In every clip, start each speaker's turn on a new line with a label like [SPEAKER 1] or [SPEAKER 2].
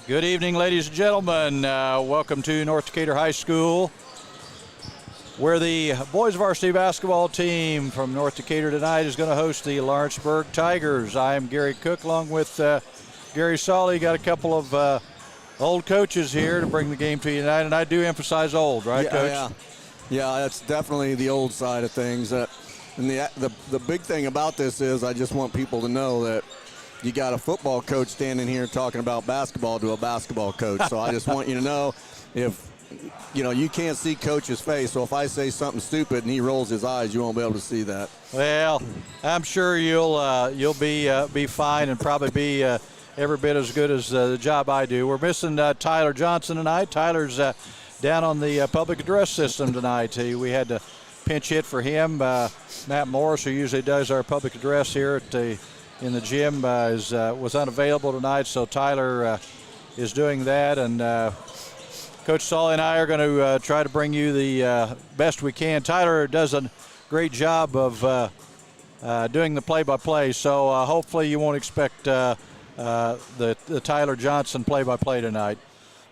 [SPEAKER 1] Good evening, ladies and gentlemen. Welcome to North Decatur High School, where the boys varsity basketball team from North Decatur tonight is going to host the Lawrenceburg Tigers. I am Gary Cook, along with Gary Solly. Got a couple of old coaches here to bring the game to you tonight, and I do emphasize old, right, Coach?
[SPEAKER 2] Yeah, that's definitely the old side of things. And the big thing about this is I just want people to know that you got a football coach standing here talking about basketball to a basketball coach. So I just want you to know, if you can't see Coach's face, so if I say something stupid and he rolls his eyes, you won't be able to see that.
[SPEAKER 1] Well, I'm sure you'll be fine and probably be every bit as good as the job I do. We're missing Tyler Johnson tonight. Tyler's down on the public address system tonight. We had to pinch hit for him. Matt Morris, who usually does our public address here in the gym, was unavailable tonight, so Tyler is doing that, and Coach Solly and I are going to try to bring you the best we can. Tyler does a great job of doing the play-by-play, so hopefully you won't expect the Tyler Johnson play-by-play tonight.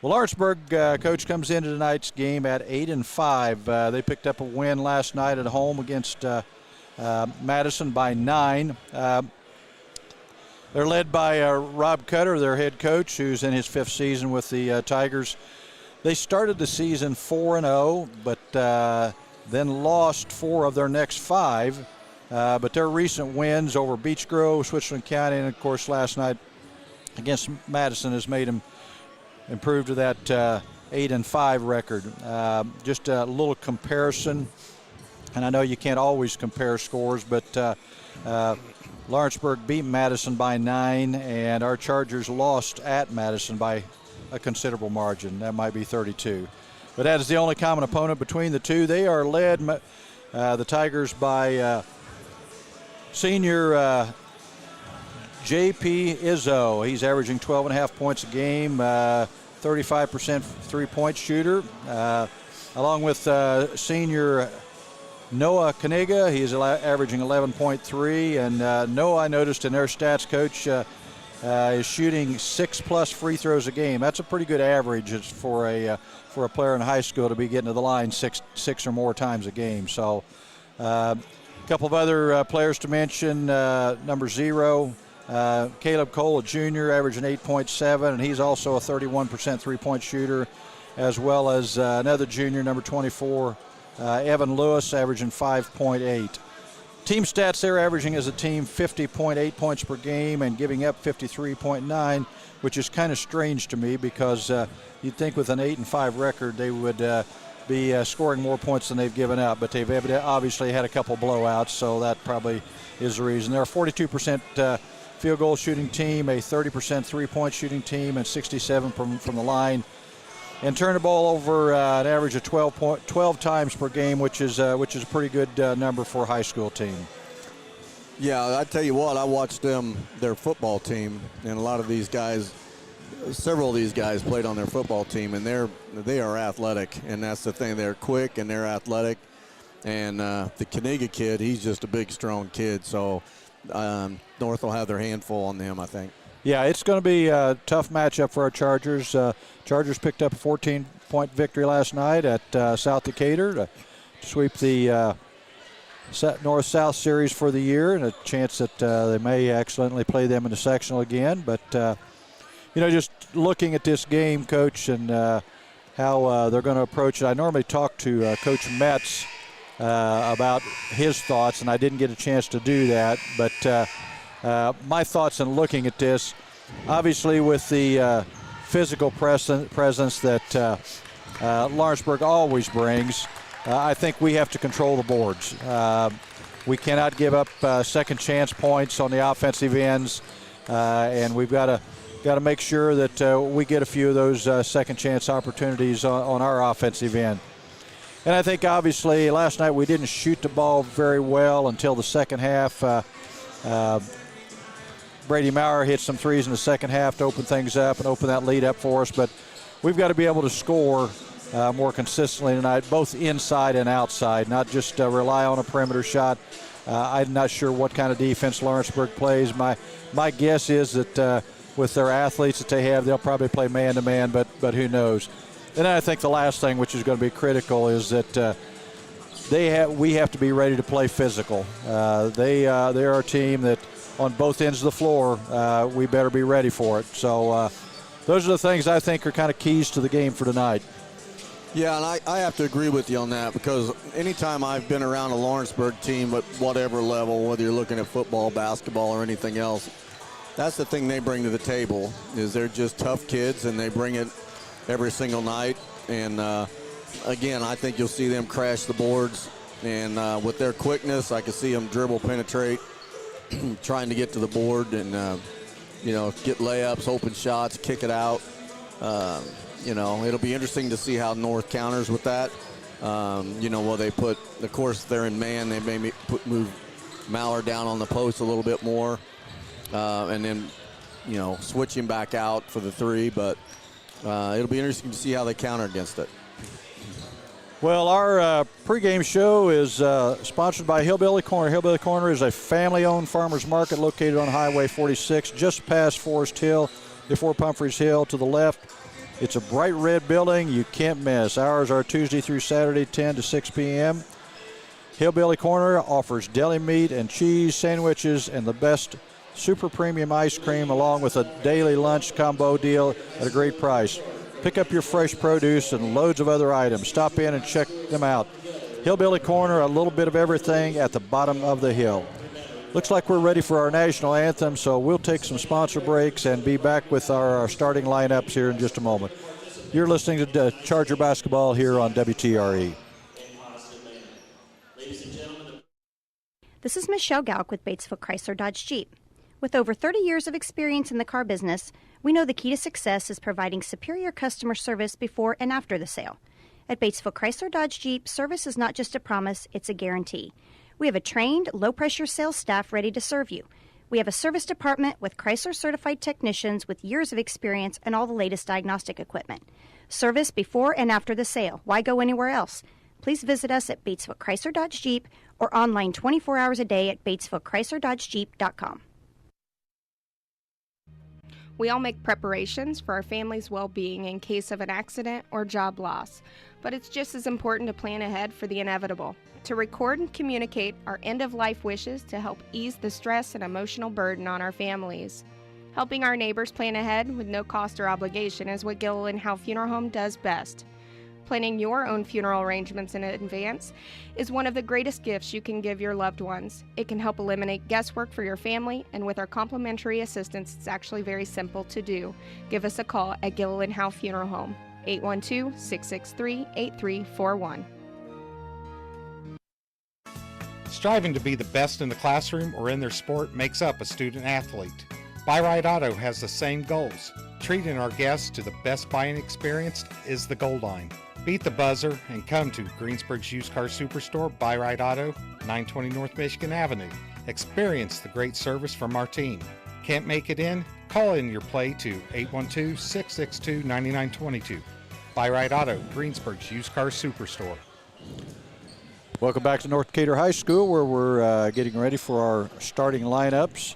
[SPEAKER 1] Well, Lawrenceburg, Coach, comes into tonight's game at 8-5. They picked up a win last night at home against Madison by 9. They're led by Rob Cutter, their head coach, who's in his 5th season with the Tigers. They started the season 4-0, but then lost 4 of their next 5. But their recent wins over Beech Grove, Switzerland County, and, of course, last night against Madison has made them improve to that 8-5 record. Just a little comparison, and I know you can't always compare scores, but Lawrenceburg beat Madison by 9, and our Chargers lost at Madison by a considerable margin. That might be 32. But that is the only common opponent between the two. They are led, the Tigers, by senior J.P. Izzo. He's averaging 12.5 points a game, 35% three-point shooter, along with senior Noah Kaniga. He's averaging 11.3, and Noah, I noticed in their stats, Coach, is shooting 6+ free throws a game. That's a pretty good average for a player in high school to be getting to the line six or more times a game. So a couple of other players to mention. Number 0, Caleb Cole, a junior, averaging 8.7, and he's also a 31% three-point shooter, as well as another junior, number 24, Evan Lewis, averaging 5.8. Team stats, they're averaging as a team 50.8 points per game and giving up 53.9, which is kind of strange to me because you'd think with an 8-5 record they would be scoring more points than they've given up, but they've obviously had a couple blowouts, so that probably is the reason. They're a 42% field goal shooting team, a 30% three-point shooting team, and 67 from the line. And turn the ball over an average of 12 times per game, which is a pretty good number for a high school team.
[SPEAKER 2] Yeah, I tell you what, I watched their football team, and a lot of these guys, several of these guys played on their football team, and they are athletic, and that's the thing. They're quick and they're athletic. And the Kaniga kid, he's just a big, strong kid. So North will have their handful on them, I think.
[SPEAKER 1] Yeah, it's going to be a tough matchup for our Chargers. Chargers picked up a 14-point victory last night at South Decatur to sweep the North-South series for the year, and a chance that they may accidentally play them in the sectional again. But, just looking at this game, Coach, and how they're going to approach it, I normally talk to Coach Metz about his thoughts, and I didn't get a chance to do that. But my thoughts in looking at this, obviously with the physical presence that Lawrenceburg always brings, I think we have to control the boards. We cannot give up second chance points on the offensive ends, and we've got to make sure that we get a few of those second chance opportunities on our offensive end. And I think obviously last night we didn't shoot the ball very well until the second half. Brady Maurer hit some threes in the second half to open things up and open that lead up for us. But we've got to be able to score more consistently tonight, both inside and outside, not just rely on a perimeter shot. I'm not sure what kind of defense Lawrenceburg plays. My guess is that with their athletes that they have, they'll probably play man-to-man, but who knows. And I think the last thing, which is going to be critical, is that we have to be ready to play physical. They're a team that on both ends of the floor, we better be ready for it. So those are the things I think are kind of keys to the game for tonight.
[SPEAKER 2] Yeah, and I have to agree with you on that, because anytime I've been around a Lawrenceburg team at whatever level, whether you're looking at football, basketball, or anything else, that's the thing they bring to the table, is they're just tough kids, and they bring it every single night. And again, I think you'll see them crash the boards, and with their quickness, I can see them dribble, penetrate, trying to get to the board, and get layups, open shots, kick it out. It'll be interesting to see how North counters with that. Will they put, of course, they're in man, they maybe move Mallard down on the post a little bit more, and then, switch him back out for the three. But it'll be interesting to see how they counter against it.
[SPEAKER 1] Well, our pregame show is sponsored by Hillbilly Corner. Hillbilly Corner is a family-owned farmers market located on Highway 46, just past Forest Hill, before Pumphrey's Hill to the left. It's a bright red building you can't miss. Hours are Tuesday through Saturday, 10 to 6 p.m. Hillbilly Corner offers deli meat and cheese sandwiches and the best super premium ice cream, along with a daily lunch combo deal at a great price. Pick up your fresh produce and loads of other items. Stop in and check them out. Hillbilly Corner, a little bit of everything at the bottom of the hill. Looks like we're ready for our national anthem, so we'll take some sponsor breaks and be back with our starting lineups here in just a moment. You're listening to Charger Basketball here on WTRE.
[SPEAKER 3] This is Michelle Gauk with Batesville Chrysler Dodge Jeep. With over 30 years of experience in the car business, we know the key to success is providing superior customer service before and after the sale. At Batesville Chrysler Dodge Jeep, service is not just a promise, it's a guarantee. We have a trained, low-pressure sales staff ready to serve you. We have a service department with Chrysler-certified technicians with years of experience and all the latest diagnostic equipment. Service before and after the sale. Why go anywhere else? Please visit us at Batesville Chrysler Dodge Jeep or online 24 hours a day at BatesvilleChryslerDodgeJeep.com.
[SPEAKER 4] We all make preparations for our family's well-being in case of an accident or job loss, but it's just as important to plan ahead for the inevitable. To record and communicate our end-of-life wishes to help ease the stress and emotional burden on our families. Helping our neighbors plan ahead with no cost or obligation is what Gilliland Howe Funeral Home does best. Planning your own funeral arrangements in advance is one of the greatest gifts you can give your loved ones. It can help eliminate guesswork for your family, and with our complimentary assistance, it's actually very simple to do. Give us a call at Gilliland Howe Funeral Home, 812-663-8341.
[SPEAKER 5] Striving to be the best in the classroom or in their sport makes up a student athlete. Buy-Right Auto has the same goals. Treating our guests to the best buying experience is the goal line. Beat the buzzer and come to Greensburg's Used Car Superstore, Buy-Right Auto, 920 North Michigan Avenue. Experience the great service from our team. Can't make it in? Call in your play to 812-662-9922. Buy-Right Auto, Greensburg's Used Car Superstore.
[SPEAKER 1] Welcome back to North Decatur High School, where we're getting ready for our starting lineups.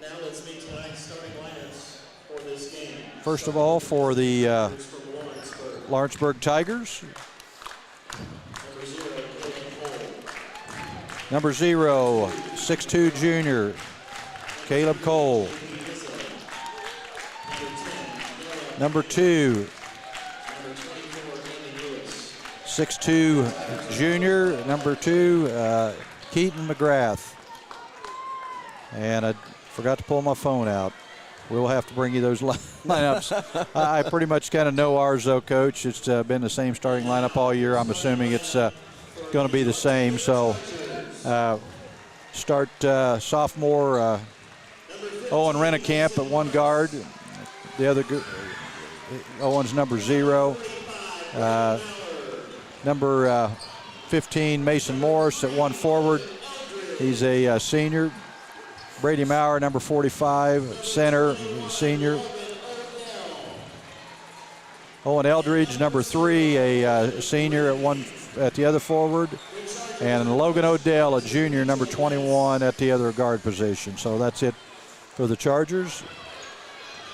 [SPEAKER 6] Now let's meet tonight's starting lineups for this game.
[SPEAKER 1] First of all, for the Lawrenceburg Tigers. Number 0, 6'2" junior, Caleb Cole. Number 2, 6'2" junior, number 2, Keaton McGrath. And I forgot to pull my phone out. We'll have to bring you those lineups. I pretty much kind of know ours, though, Coach. It's been the same starting lineup all year. I'm assuming it's going to be the same. So start sophomore Owen Rennekamp at one guard. The other Owen's number 0. Number 15, Mason Morris at one forward. He's a senior. Brady Maurer, number 45, center, senior. Owen Eldridge, number 3, a senior at the other forward. And Logan Odell, a junior, number 21 at the other guard position. So that's it for the Chargers.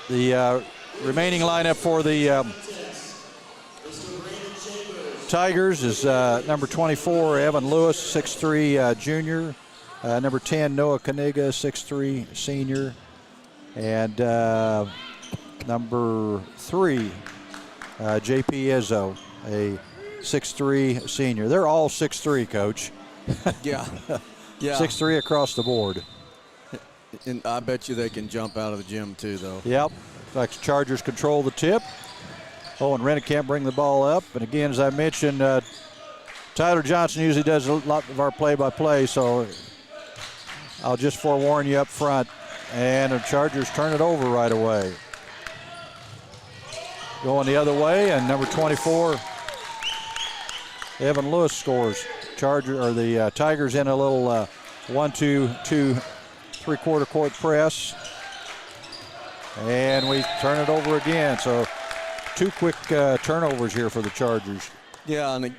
[SPEAKER 1] The remaining lineup for the Tigers is number 24, Evan Lewis, 6'3", junior. Number 10, Noah Kaniga, 6'3", senior. And number 3, J.P. Izzo, a 6'3", senior. They're all 6'3", Coach.
[SPEAKER 2] Yeah. Yeah.
[SPEAKER 1] 6'3" across the board.
[SPEAKER 2] And I bet you they can jump out of the gym too, though.
[SPEAKER 1] Yep. Like the Chargers control the tip. And Rennekamp bring the ball up. And again, as I mentioned, Tyler Johnson usually does a lot of our play-by-play, so I'll just forewarn you up front. And the Chargers turn it over right away. Going the other way, and number 24, Evan Lewis scores. The Tigers in a little 1-2-2 three-quarter court press. And we turn it over again. So 2 quick turnovers here for the Chargers.
[SPEAKER 2] Yeah, and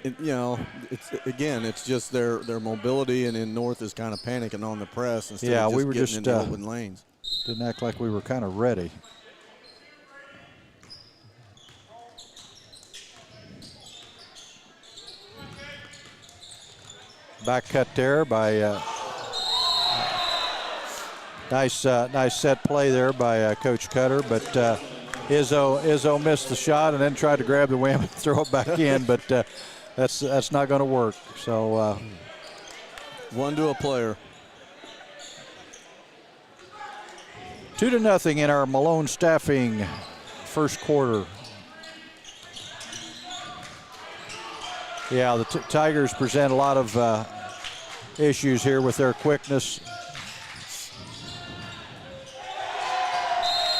[SPEAKER 2] it's just their mobility, and in North is kind of panicking on the press instead of
[SPEAKER 1] we were
[SPEAKER 2] getting
[SPEAKER 1] just
[SPEAKER 2] into open lanes.
[SPEAKER 1] Didn't act like we were kind of ready. Back cut there by nice set play there by Coach Cutter, but Izzo missed the shot and then tried to grab the wham and throw it back in, but that's not going to work. So
[SPEAKER 2] 1 to a player.
[SPEAKER 1] 2-0 in our Malone Staffing first quarter. Yeah, the Tigers present a lot of issues here with their quickness.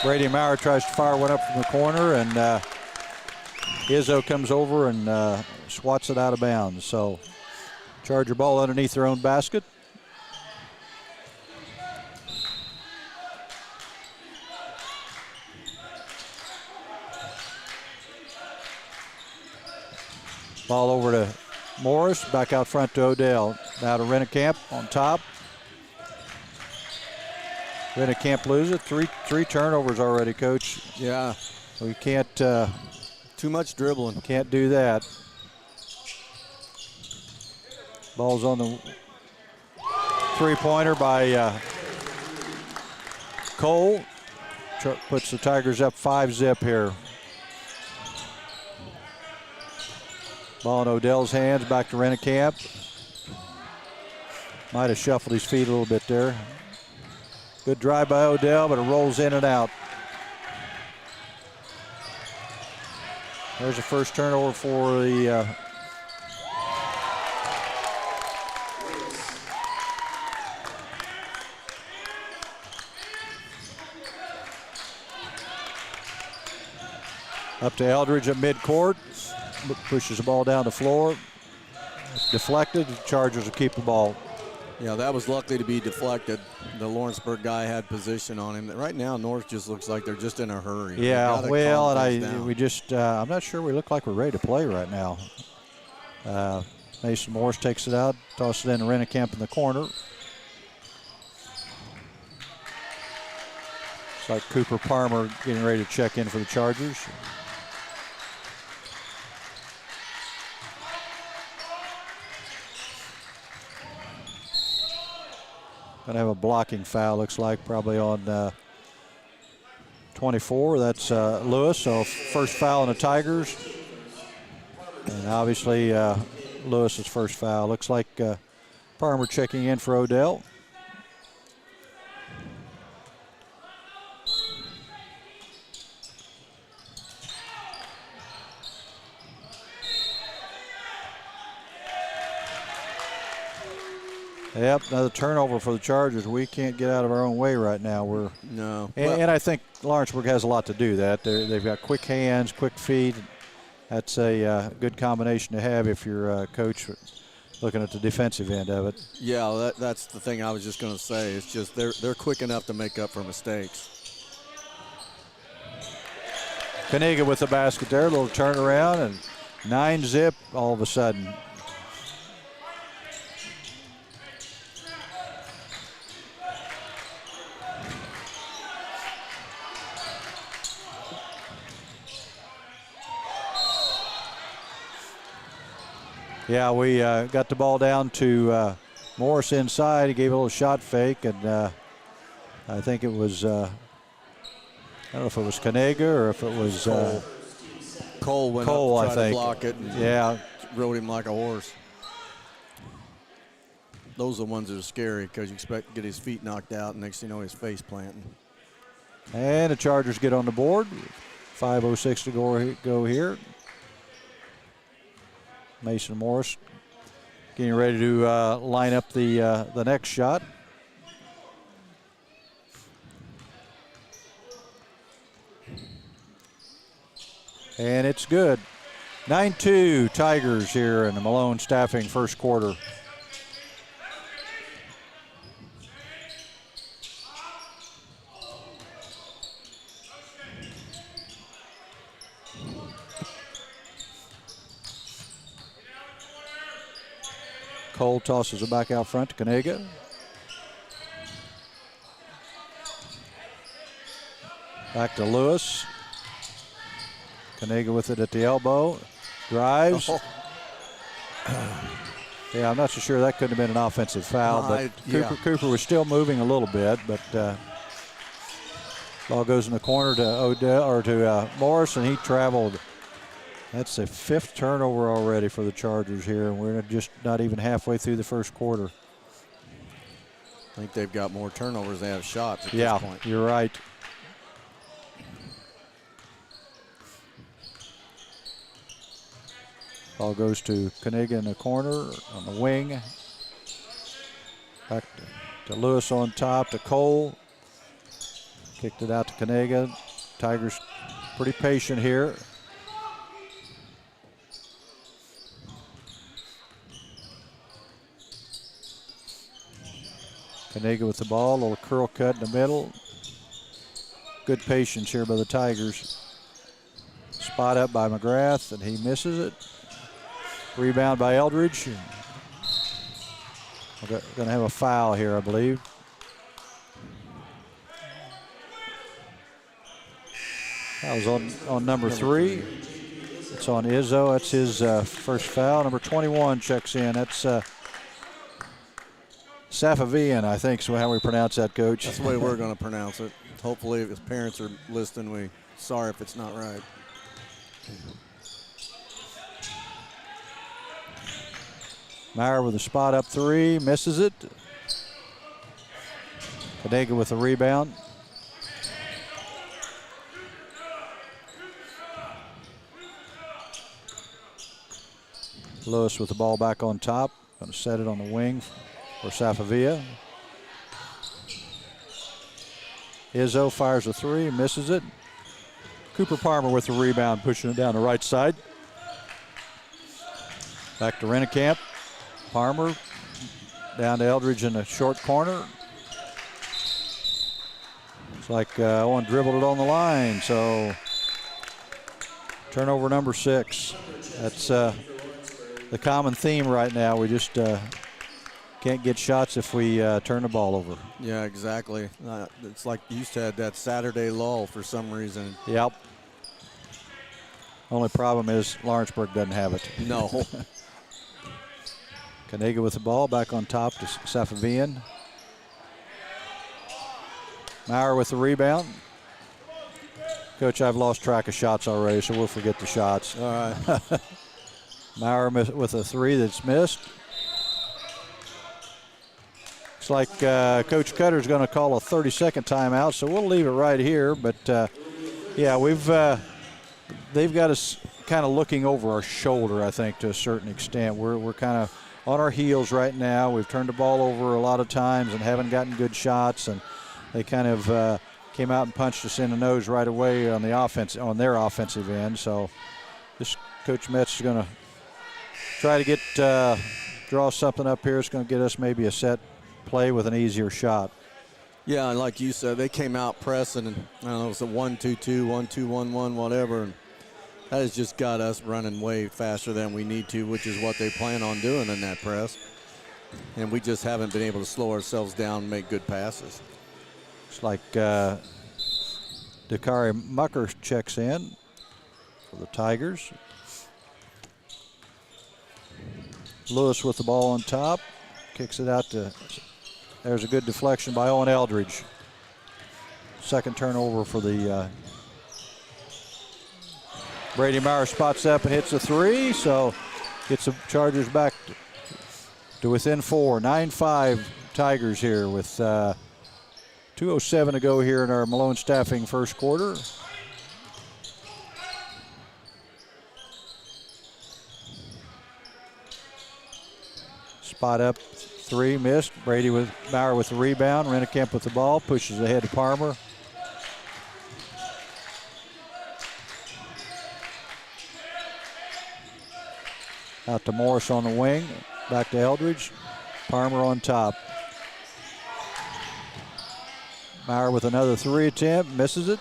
[SPEAKER 1] Brady Maurer tries to fire one up from the corner, and Izzo comes over and swats it out of bounds. So Charger ball underneath their own basket. Ball over to Morris, back out front to Odell. Now to Rennekamp on top. Rennekamp loses it. Three turnovers already, Coach.
[SPEAKER 2] Yeah.
[SPEAKER 1] We can't.
[SPEAKER 2] Too much dribbling.
[SPEAKER 1] Can't do that. Ball's on the three-pointer by Cole. Puts the Tigers up 5-zip here. Ball in Odell's hands, back to Rennekamp. Might have shuffled his feet a little bit there. Good drive by Odell, but it rolls in and out. There's the first turnover for the up to Eldridge at midcourt. Pushes the ball down the floor. It's deflected. The Chargers will keep the ball.
[SPEAKER 2] Yeah, that was lucky to be deflected. The Lawrenceburg guy had position on him. Right now, North just looks like they're just in a hurry.
[SPEAKER 1] Yeah, well, and I'm not sure we look like we're ready to play right now. Mason Morris takes it out, tosses it in to Rennekamp in the corner. It's like Cooper Palmer getting ready to check in for the Chargers. Going to have a blocking foul, looks like, probably on 24. That's Lewis, so first foul on the Tigers. And obviously Lewis's first foul. Looks like Palmer checking in for Odell. Yep, another turnover for the Chargers. We can't get out of our own way right now. And I think Lawrenceburg has a lot to do that. They've got quick hands, quick feet. That's a good combination to have if you're a coach looking at the defensive end of it.
[SPEAKER 2] Yeah, that's the thing I was just going to say. It's just they're quick enough to make up for mistakes.
[SPEAKER 1] Kaniga with the basket there, a little turnaround, and 9-zip all of a sudden. Yeah, we got the ball down to Morris inside. He gave a little shot fake, and I think it was, I don't know if it was Kanega or if it was
[SPEAKER 2] Cole went
[SPEAKER 1] Cole,
[SPEAKER 2] up
[SPEAKER 1] I
[SPEAKER 2] to try
[SPEAKER 1] think.
[SPEAKER 2] to block it and
[SPEAKER 1] Yeah.
[SPEAKER 2] rode him like a horse. Those are the ones that are scary because you expect to get his feet knocked out, and next thing you know, his face planting.
[SPEAKER 1] And the Chargers get on the board. 5:06 to go here. Mason Morris getting ready to line up the next shot. And it's good. 9-2 Tigers here in the Malone Staffing first quarter. Cole tosses it back out front to Kanega. Back to Lewis. Kanega with it at the elbow. Drives.
[SPEAKER 2] Oh.
[SPEAKER 1] Yeah, I'm not so sure that couldn't have been an offensive foul, but
[SPEAKER 2] yeah.
[SPEAKER 1] Cooper was still moving a little bit, but ball goes in the corner to Odell or to Morris, and he traveled. That's the 5th turnover already for the Chargers here, and we're just not even halfway through the first quarter.
[SPEAKER 2] I think they've got more turnovers than they have shots at
[SPEAKER 1] Yeah,
[SPEAKER 2] this point.
[SPEAKER 1] you're right. Ball goes to Kanega in the corner on the wing. Back to Lewis on top to Cole. Kicked it out to Kanega. Tigers pretty patient here. Kanega with the ball, a little curl cut in the middle. Good patience here by the Tigers. Spot up by McGrath, and he misses it. Rebound by Eldridge. We're going to have a foul here, I believe. That was on number 3. It's on Izzo. That's his first foul. Number 21 checks in. That's Safavian, I think is how we pronounce that, Coach.
[SPEAKER 2] That's the way we're going to pronounce it. Hopefully, if his parents are listening, sorry if it's not right.
[SPEAKER 1] Meyer with a spot up 3, misses it. Kanega with a rebound. Lewis with the ball back on top. Going to set it on the wing for Safavia. Izzo fires a 3, misses it. Cooper Palmer with the rebound, pushing it down the right side. Back to Rennekamp. Palmer down to Eldridge in the short corner. Looks like Owen dribbled it on the line, so turnover number 6. That's the common theme right now. We just can't get shots if we turn the ball over.
[SPEAKER 2] Yeah, exactly. It's like you said, that Saturday lull for some reason.
[SPEAKER 1] Yep. Only problem is Lawrenceburg doesn't have it.
[SPEAKER 2] No.
[SPEAKER 1] Kanega with the ball back on top to Safavian. Maurer with the rebound. Coach, I've lost track of shots already, so we'll forget the shots.
[SPEAKER 2] All right.
[SPEAKER 1] Maurer with a 3 that's missed. Looks like Coach Cutter's going to call a 30-second timeout, so we'll leave it right here. But, yeah, they've got us kind of looking over our shoulder, I think, to a certain extent. We're kind of on our heels right now. We've turned the ball over a lot of times and haven't gotten good shots, and they kind of came out and punched us in the nose right away on their offensive end. So this Coach Metz is going to try to draw something up here. It's going to get us maybe a set play with an easier shot.
[SPEAKER 2] Yeah, and like you said, they came out pressing, and I don't know, it was a 1-2-2, 1-2-1-1, whatever. And that has just got us running way faster than we need to, which is what they plan on doing in that press. And we just haven't been able to slow ourselves down and make good passes.
[SPEAKER 1] It's like Dakari Mucker checks in for the Tigers. Lewis with the ball on top. Kicks it out to, there's a good deflection by Owen Eldridge. Second turnover for the Brady Maurer spots up and hits a three, so gets the Chargers back to within 4. 9-5 Tigers here with 2:07 to go here in our Malone Staffing first quarter. Spot up three, missed. Brady with Maurer with the rebound. Rennekamp with the ball, pushes ahead to Parmer. Out to Morris on the wing. Back to Eldridge. Parmer on top. Maurer with another three attempt. Misses it.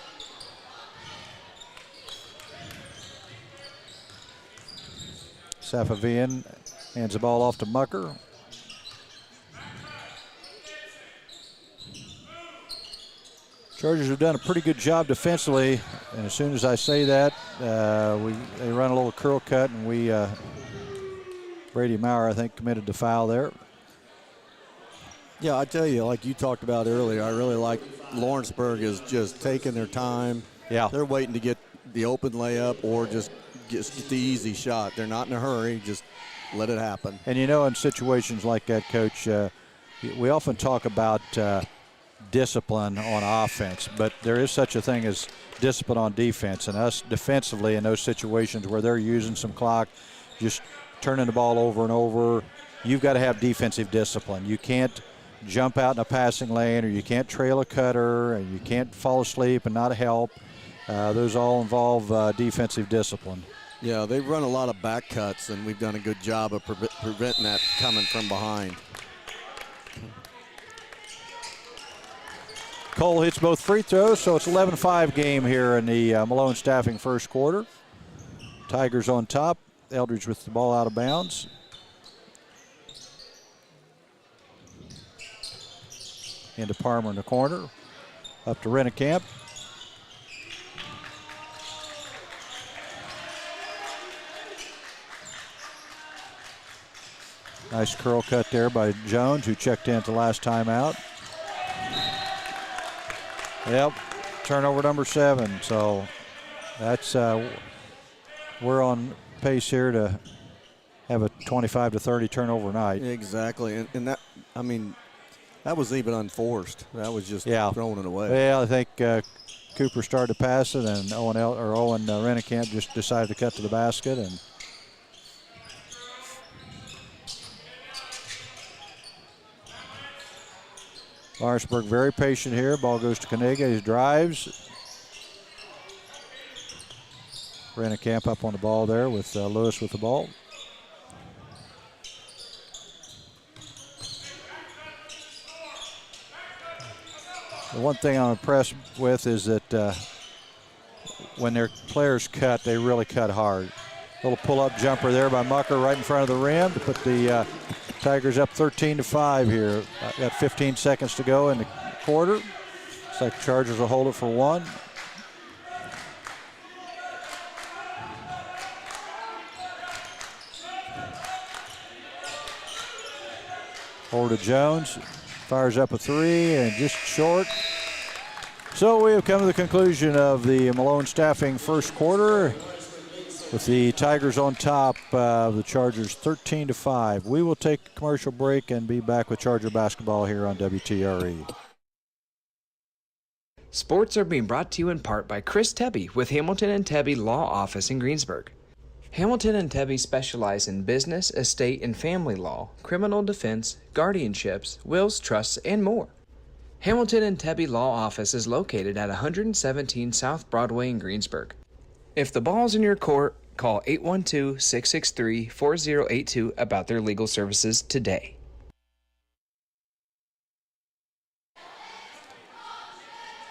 [SPEAKER 1] Safavian hands the ball off to Mucker. Chargers have done a pretty good job defensively, and as soon as I say that, they run a little curl cut, and Brady Maurer, I think, committed the foul there.
[SPEAKER 2] Yeah, I tell you, like you talked about earlier, I really like Lawrenceburg is just taking their time.
[SPEAKER 1] Yeah.
[SPEAKER 2] They're waiting to get the open layup or just get the easy shot. They're not in a hurry, just let it happen.
[SPEAKER 1] And in situations like that, Coach, we often talk about discipline on offense, but there is such a thing as discipline on defense. And us defensively in those situations where they're using some clock, just turning the ball over and over, you've got to have defensive discipline. You can't jump out in a passing lane, or you can't trail a cutter, and you can't fall asleep and not help. Those all involve defensive discipline.
[SPEAKER 2] Yeah, they run a lot of back cuts, and we've done a good job of preventing that coming from behind.
[SPEAKER 1] Cole hits both free throws, so it's 11-5 game here in the Malone Staffing first quarter. Tigers on top. Eldridge with the ball out of bounds. Into Parmer in the corner. Up to Rennekamp. Nice curl cut there by Jones, who checked in at the last timeout. Yep, turnover number 7. So that's we're on pace here to have a 25 to 30 turnover night.
[SPEAKER 2] Exactly, and that, I mean, that was even unforced. That was just throwing it away.
[SPEAKER 1] Well, I think Cooper started to pass it, and Owen Rennekamp just decided to cut to the basket. And Lawrenceburg very patient here. Ball goes to Kaniga. He drives. Rennekamp up on the ball there with Lewis with the ball. The one thing I'm impressed with is that when their players cut, they really cut hard. Little pull-up jumper there by Mucker right in front of the rim to put the Tigers up 13-5 here. Got 15 seconds to go in the quarter. Looks like the Chargers will hold it for 1. Over to Jones. Fires up a 3 and just short. So we have come to the conclusion of the Malone Staffing first quarter with the Tigers on top of the Chargers 13-5. We will take a commercial break and be back with Charger basketball here on WTRE.
[SPEAKER 7] Sports are being brought to you in part by Chris Tebby with Hamilton and Tebby Law Office in Greensburg. Hamilton and Tebby specialize in business, estate, and family law, criminal defense, guardianships, wills, trusts, and more. Hamilton and Tebby Law Office is located at 117 South Broadway in Greensburg. If the ball's in your court, call 812-663-4082 about their legal services today.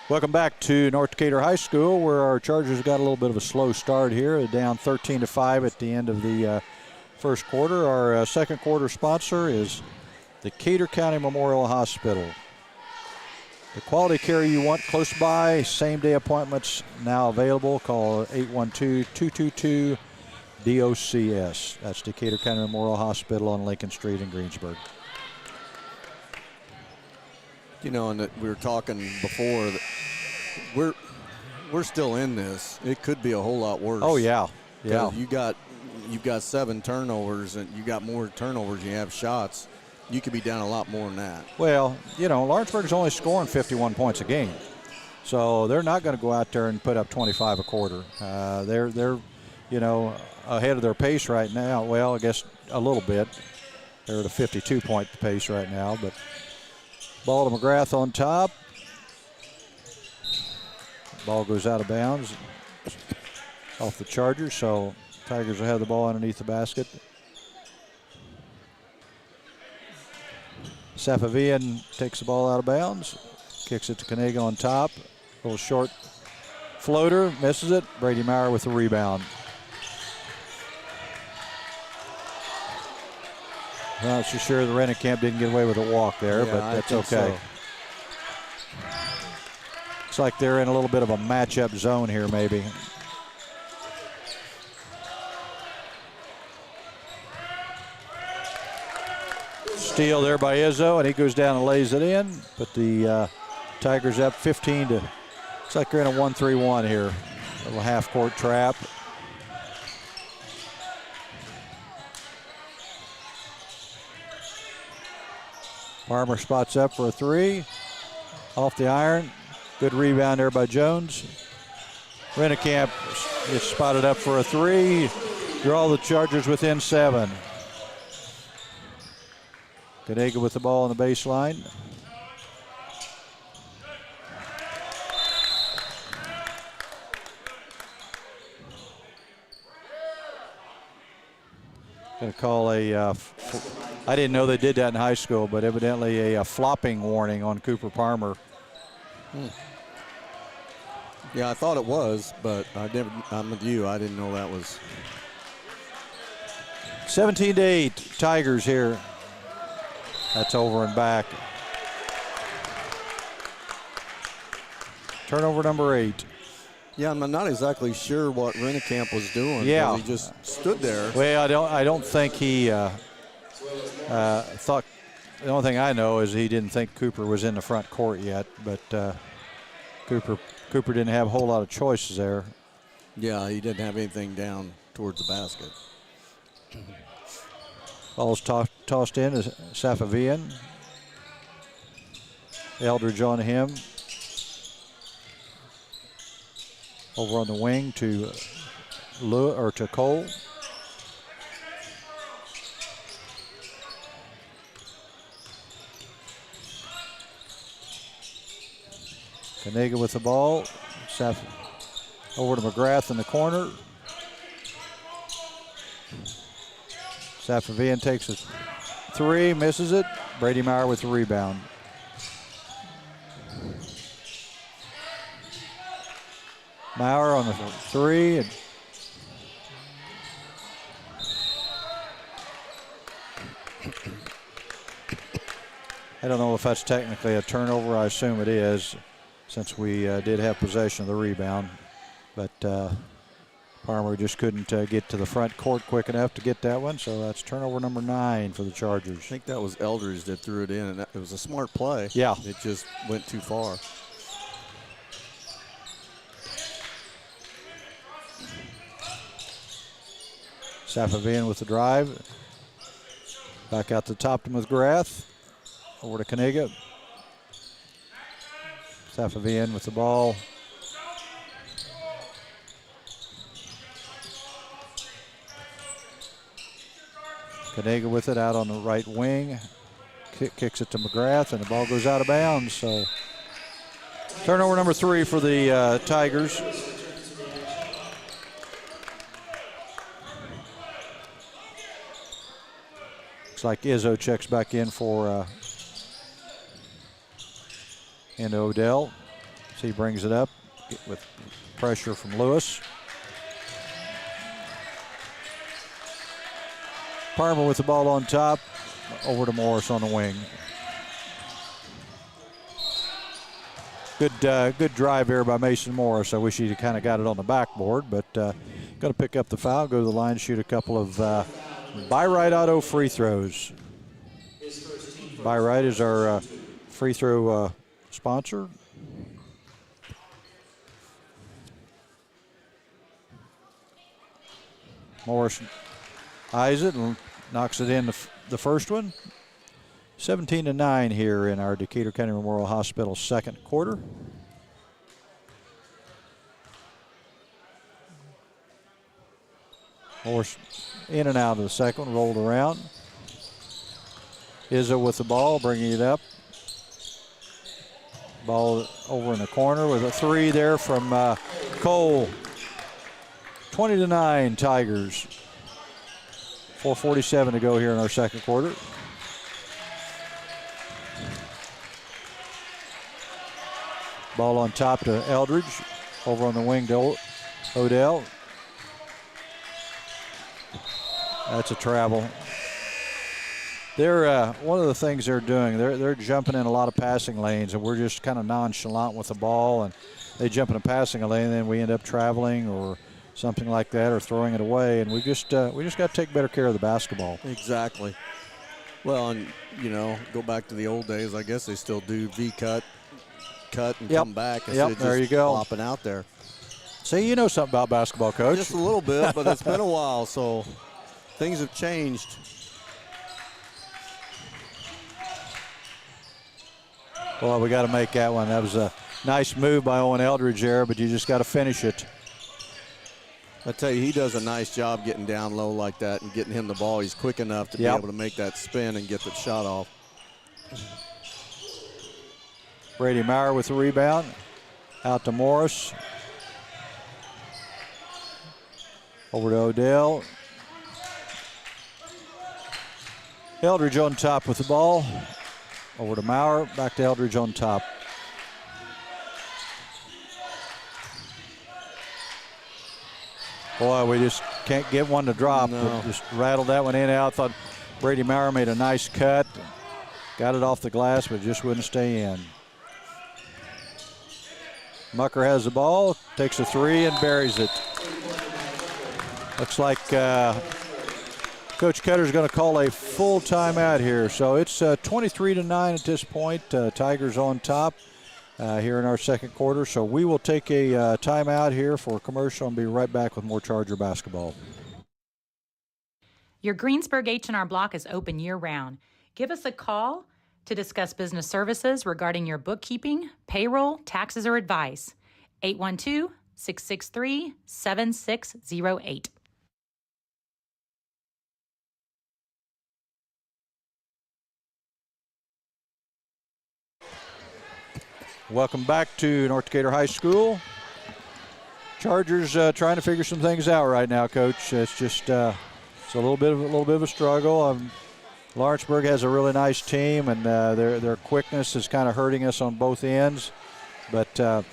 [SPEAKER 1] Welcome back to North Decatur High School, where our Chargers got a little bit of a slow start here. They're down 13-5 at the end of the first quarter. Our second quarter sponsor is Decatur County Memorial Hospital. The quality care you want close by, same-day appointments now available. Call 812-222 DOCS. That's Decatur County Memorial Hospital on Lincoln Street in Greensburg.
[SPEAKER 2] You know, and we were talking before that we're still in this. It could be a whole lot worse.
[SPEAKER 1] Oh yeah, yeah.
[SPEAKER 2] You've got 7 turnovers, and you got more turnovers than you have shots. You could be down a lot more than that.
[SPEAKER 1] Well, you know, Lawrenceburg is only scoring 51 points a game, so they're not going to go out there and put up 25 a quarter. They're you know, ahead of their pace right now. Well, I guess a little bit. They're at a 52-point pace right now, but ball to McGrath on top. Ball goes out of bounds off the Chargers, so Tigers will have the ball underneath the basket. Safavian takes the ball out of bounds, kicks it to Kaniga on top. A little short floater, misses it. Brady Maurer with the rebound. Well, not so sure the Rennekamp didn't get away with a walk there,
[SPEAKER 2] Yeah,
[SPEAKER 1] but that's okay.
[SPEAKER 2] So.
[SPEAKER 1] Looks like they're in a little bit of a matchup zone here, maybe. Steal there by Izzo, and he goes down and lays it in. But the Tigers up 15 to. Looks like they're in a 1-3-1 here. A little half-court trap. Farmer spots up for a 3. Off the iron. Good rebound there by Jones. Rennekamp gets spotted up for a 3. Draw the Chargers within 7. Kaniga with the ball on the baseline. Going to call I didn't know they did that in high school, but evidently a flopping warning on Cooper Parmer.
[SPEAKER 2] Yeah, I thought it was, but I'm with you. I didn't know that was.
[SPEAKER 1] 17-8, Tigers here. That's over and back. Turnover number 8.
[SPEAKER 2] Yeah, I'm not exactly sure what Rennekamp was doing.
[SPEAKER 1] Yeah,
[SPEAKER 2] he just stood there.
[SPEAKER 1] Well, I don't think he thought. The only thing I know is he didn't think Cooper was in the front court yet, but Cooper didn't have a whole lot of choices there.
[SPEAKER 2] Yeah, he didn't have anything down towards the basket.
[SPEAKER 1] Ball's tossed in as Safavian. Eldridge on him. Over on the wing to Cole. Kaniga with the ball. Over to McGrath in the corner. Safavian takes a 3, misses it. Brady Maurer with the rebound. Maurer on the 3. And I don't know if that's technically a turnover. I assume it is, since we did have possession of the rebound. But Parmer just couldn't get to the front court quick enough to get that one. So that's turnover number 9 for the Chargers.
[SPEAKER 2] I think that was Eldridge that threw it in, and it was a smart play.
[SPEAKER 1] Yeah.
[SPEAKER 2] It just went too far.
[SPEAKER 1] Safavian with the drive. Back out the top to McGrath. Over to Kaniga. Safavian with the ball. Kaniga with it out on the right wing. Kicks it to McGrath, and the ball goes out of bounds. So turnover number 3 for the Tigers. Looks like Izzo checks back in for into Odell. So he brings it up with pressure from Lewis. Parmer with the ball on top. Over to Morris on the wing. Good drive here by Mason Morris. I wish he'd kind of got it on the backboard, but going to pick up the foul, go to the line, shoot a couple of Buy Right Auto free throws. Buy Right is our free throw sponsor. Morris eyes it and knocks it in the first one. 17-9 here in our Decatur County Memorial Hospital second quarter. Morris in and out of the second one, rolled around. Izzo with the ball, bringing it up. Ball over in the corner with a three there from Cole. 20-9 Tigers. 4:47 to go here in our second quarter. Ball on top to Eldridge. Over on the wing to Odell. That's a travel. They're one of the things they're doing. They're jumping in a lot of passing lanes, and we're just kind of nonchalant with the ball. And they jump in a passing lane, and then we end up traveling or something like that, or throwing it away. And we just got to take better care of the basketball.
[SPEAKER 2] Exactly. Well, and go back to the old days. I guess they still do cut, and come back.
[SPEAKER 1] Yep, there you go.
[SPEAKER 2] Flopping out there.
[SPEAKER 1] See, you know something about basketball, Coach.
[SPEAKER 2] Just a little bit, but it's been a while, so things have changed.
[SPEAKER 1] Well, we got to make that one. That was a nice move by Owen Eldridge there, but you just got to finish it.
[SPEAKER 2] I tell you, he does a nice job getting down low like that and getting him the ball. He's quick enough to be able to make that spin and get the shot off.
[SPEAKER 1] Brady Maurer with the rebound. Out to Morris. Over to Odell. Eldridge on top with the ball. Over to Maurer. Back to Eldridge on top. Boy, we just can't get one to drop.
[SPEAKER 2] No.
[SPEAKER 1] Just rattled that one in and out. Thought Brady Maurer made a nice cut. Got it off the glass, but just wouldn't stay in. Mucker has the ball, takes a three and buries it. Looks like Coach Cutter's going to call a full timeout here. So it's 23-9 at this point. Tigers on top here in our second quarter. So we will take a timeout here for a commercial and be right back with more Charger basketball.
[SPEAKER 8] Your Greensburg H&R Block is open year-round. Give us a call to discuss business services regarding your bookkeeping, payroll, taxes, or advice. 812-663-7608.
[SPEAKER 1] Welcome back to North Decatur High School. Chargers trying to figure some things out right now, Coach. It's just it's a little bit of a struggle. Lawrenceburg has a really nice team, and their quickness is kind of hurting us on both ends. But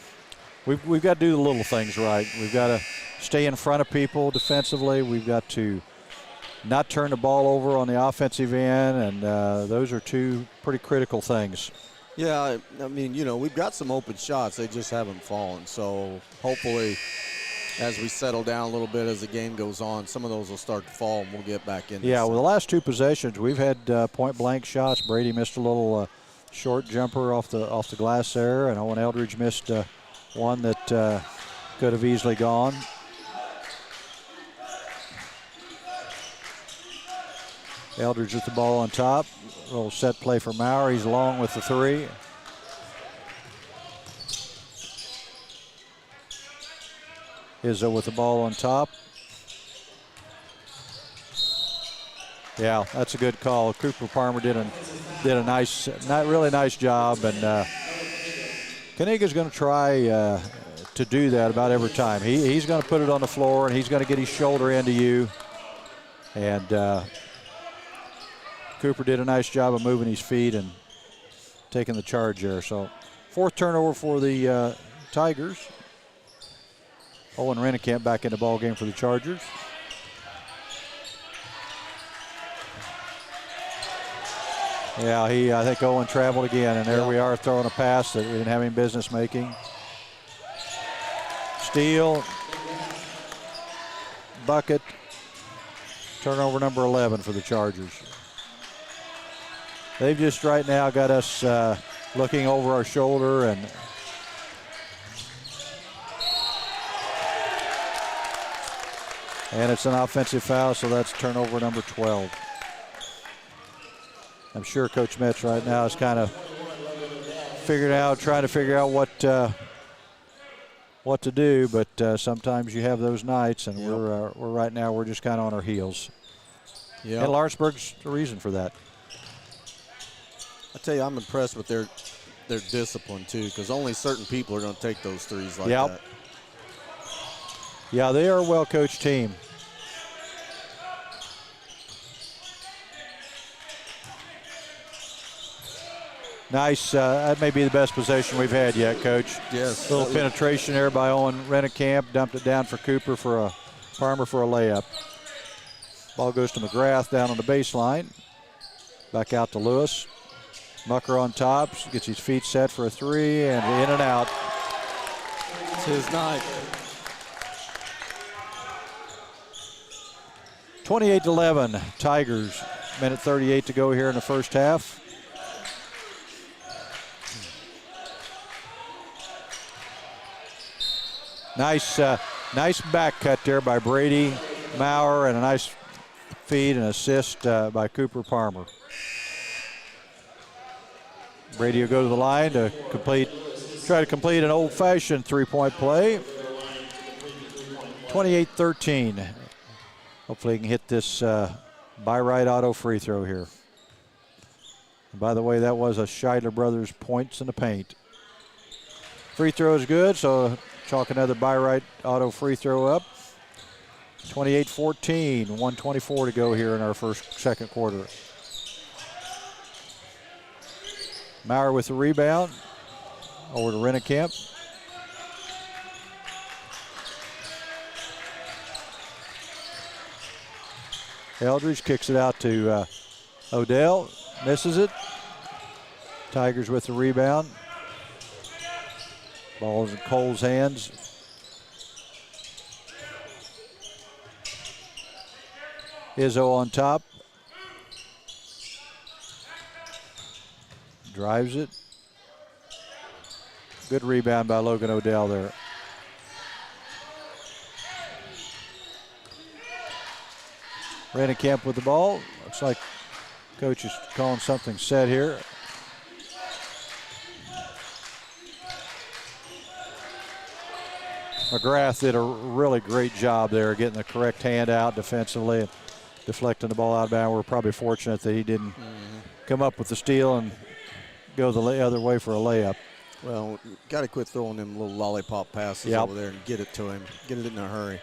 [SPEAKER 1] we've got to do the little things right. We've got to stay in front of people defensively. We've got to not turn the ball over on the offensive end, and those are two pretty critical things.
[SPEAKER 2] Yeah, I mean, we've got some open shots. They just haven't fallen. So hopefully as we settle down a little bit as the game goes on, some of those will start to fall and we'll get back in.
[SPEAKER 1] Yeah, well, the last two possessions, we've had point-blank shots. Brady missed a little short jumper off the glass there, and Owen Eldridge missed one that could have easily gone. Eldridge with the ball on top. A little set play for Maurer. He's long with the three. Izzo with the ball on top. Yeah, that's a good call. Cooper Palmer did a nice, really nice job, and Kaniga's going to try to do that about every time. He's going to put it on the floor, and he's going to get his shoulder into you. And Cooper did a nice job of moving his feet and taking the charge there. So fourth turnover for the Tigers. Owen Rennekamp back in the ball game for the Chargers. Yeah, I think Owen traveled again, and there we are throwing a pass that we didn't have any business making. Steal. bucket. Turnover number 11 for the Chargers. They've just right now got us looking over our shoulder, and it's an offensive foul, so that's turnover number 12. I'm sure Coach Metz right now is kind of trying to figure out what to do, but sometimes you have those nights, and we're right now we're just kind of on our heels.
[SPEAKER 2] Yeah,
[SPEAKER 1] and Lawrenceburg's the reason for that.
[SPEAKER 2] I tell you, I'm impressed with their discipline too, because only certain people are going to take those threes like that.
[SPEAKER 1] Yeah, they are a well-coached team. Nice. That may be the best possession we've had yet, Coach.
[SPEAKER 2] Yes.
[SPEAKER 1] Little penetration there by Owen Rennekamp. Dumped it down for Cooper for Farmer for a layup. Ball goes to McGrath down on the baseline. Back out to Lewis. Mucker on top. Gets his feet set for a three, and in and out.
[SPEAKER 2] It's his night.
[SPEAKER 1] 28-11. Tigers. Minute 38 to go here in the first half. Nice back cut there by Brady Maurer, and a nice feed and assist by Cooper Palmer. Brady will go to the line to try to complete an old-fashioned three-point play. 28-13. Hopefully he can hit this by right auto free throw here. And by the way, that was a Scheidler Brothers points in the paint. Free throw is good, so chalk another by right auto free throw up. 28-14, 1:24 to go here in our second quarter. Maurer with the rebound. Over to Rennekamp. Eldridge kicks it out to Odell. Misses it. Tigers with the rebound. Ball's in Cole's hands. Izzo on top. Drives it. Good rebound by Logan Odell there. Rennekamp with the ball. Looks like coach is calling something set here. McGrath did a really great job there getting the correct hand out defensively and deflecting the ball out of bounds. We're probably fortunate that he didn't come up with the steal and go the other way for a layup.
[SPEAKER 2] Well, got to quit throwing them little lollipop passes over there and get it to him. Get it in a hurry.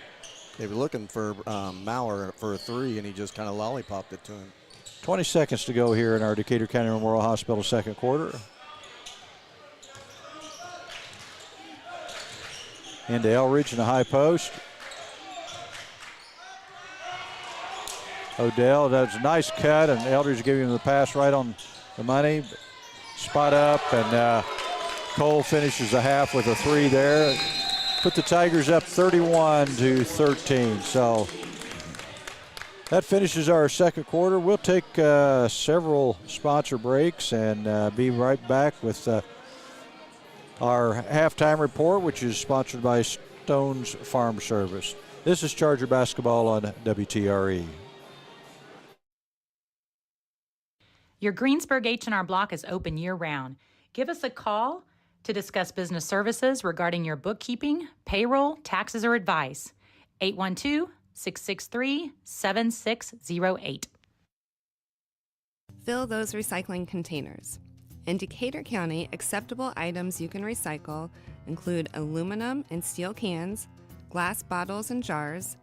[SPEAKER 2] They were looking for Maurer for a three, and he just kind of lollipopped it to him.
[SPEAKER 1] 20 seconds to go here in our Decatur County Memorial Hospital second quarter. Into Elridge in the high post. Odell does a nice cut, and Eldridge giving him the pass right on the money. Spot up, and Cole finishes the half with a three there. Put the Tigers up 31-13. So that finishes our second quarter. We'll take several sponsor breaks and be right back with our halftime report, which is sponsored by Stone's Farm Service. This is Charger Basketball on WTRE.
[SPEAKER 8] Your Greensburg H&R Block is open year-round. Give us a call to discuss business services regarding your bookkeeping, payroll, taxes, or advice. 812-663-7608.
[SPEAKER 9] Fill those recycling containers. In Decatur County, acceptable items you can recycle include aluminum and steel cans, glass bottles and jars,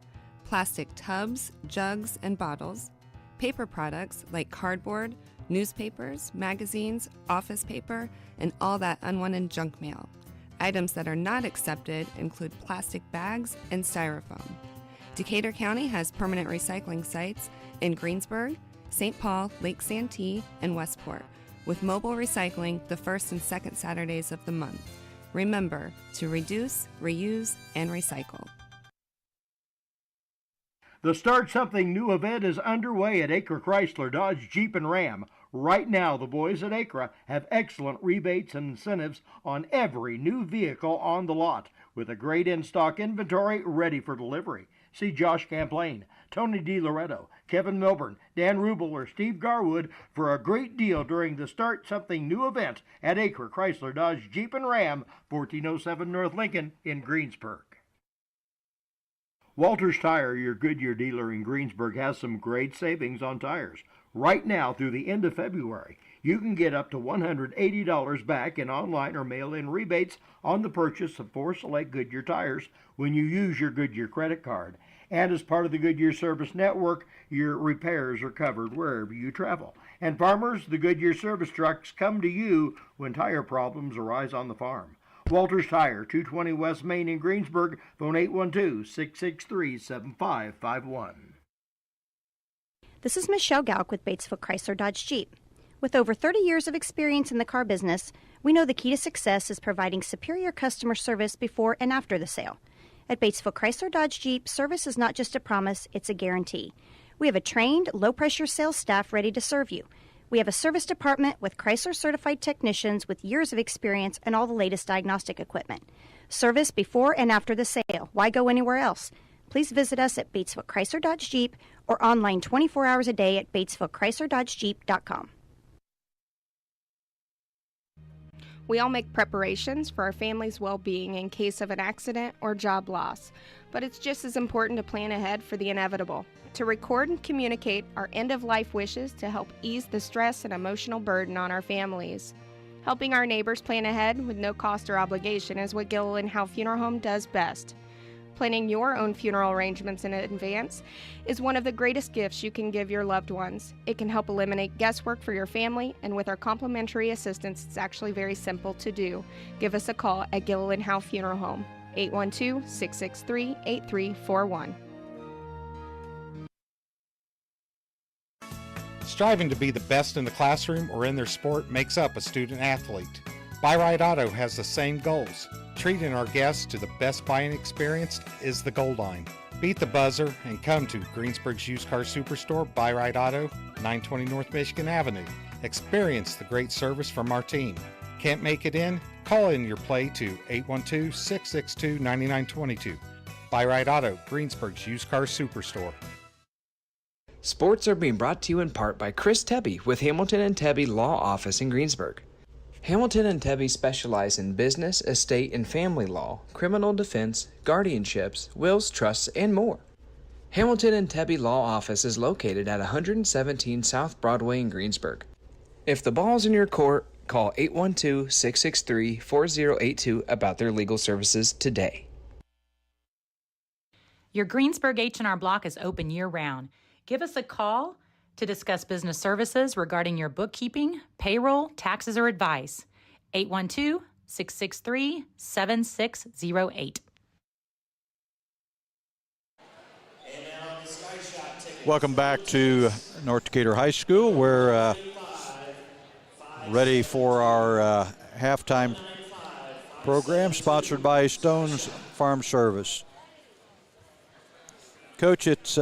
[SPEAKER 9] plastic tubs, jugs, and bottles, paper products like cardboard, newspapers, magazines, office paper, and all that unwanted junk mail. Items that are not accepted include plastic bags and styrofoam. Decatur County has permanent recycling sites in Greensburg, St. Paul, Lake Santee, and Westport, with mobile recycling the first and second Saturdays of the month. Remember to reduce, reuse, and recycle.
[SPEAKER 10] The Start Something New event is underway at Acre Chrysler Dodge Jeep and Ram. Right now, the boys at Acre have excellent rebates and incentives on every new vehicle on the lot, with a great in-stock inventory ready for delivery. See Josh Camplain, Tony DiLoretto, Kevin Milburn, Dan Rubel, or Steve Garwood for a great deal during the Start Something New event at Acre Chrysler Dodge Jeep and Ram, 1407 North Lincoln in Greensburg. Walters Tire, your Goodyear dealer in Greensburg, has some great savings on tires. Right now through the end of February, you can get up to $180 back in online or mail-in rebates on the purchase of 4 select Goodyear tires when you use your Goodyear credit card. And as part of the Goodyear Service Network, your repairs are covered wherever you travel. And farmers, the Goodyear service trucks come to you when tire problems arise on the farm. Walters Tire, 220 West Main in Greensburg, phone 812-663-7551.
[SPEAKER 3] This is Michelle Gauk with Batesville Chrysler Dodge Jeep. With over 30 years of experience in the car business, we know the key to success is providing superior customer service before and after the sale. At Batesville Chrysler Dodge Jeep, service is not just a promise, it's a guarantee. We have a trained, low-pressure sales staff ready to serve you. We have a service department with Chrysler-certified technicians with years of experience and all the latest diagnostic equipment. Service before and after the sale. Why go anywhere else? Please visit us at Batesville Chrysler Dodge Jeep or online 24 hours a day at BatesvilleChryslerDodgeJeep.com.
[SPEAKER 4] We all make preparations for our family's well-being in case of an accident or job loss, but it's just as important to plan ahead for the inevitable, to record and communicate our end-of-life wishes to help ease the stress and emotional burden on our families. Helping our neighbors plan ahead with no cost or obligation is what Gilliland Howe Funeral Home does best. Planning your own funeral arrangements in advance is one of the greatest gifts you can give your loved ones. It can help eliminate guesswork for your family, and with our complimentary assistance, it's actually very simple to do. Give us a call at Gilliland Howe Funeral Home, 812-663-8341.
[SPEAKER 5] Striving to be the best in the classroom or in their sport makes up a student athlete. Buy-Right Auto has the same goals. Treating our guests to the best buying experience is the goal line. Beat the buzzer and come to Greensburg's Used Car Superstore, Buy-Right Auto, 920 North Michigan Avenue. Experience the great service from our team. Can't make it in? Call in your play to 812-662-9922. Buy-Right Auto, Greensburg's Used Car Superstore.
[SPEAKER 7] Sports are being brought to you in part by Chris Tebby with Hamilton and Tebby Law Office in Greensburg. Hamilton and Tebby specialize in business, estate, and family law, criminal defense, guardianships, wills, trusts, and more. Hamilton and Tebby Law Office is located at 117 South Broadway in Greensburg. If the ball's in your court, call 812-663-4082 about their legal services today.
[SPEAKER 8] Your Greensburg H&R Block is open year-round. Give us a call to discuss business services regarding your bookkeeping, payroll, taxes, or advice. 812-663-7608.
[SPEAKER 1] Welcome back to North Decatur High School. We're ready for our halftime program sponsored by Stone's Farm Service. Coach, it's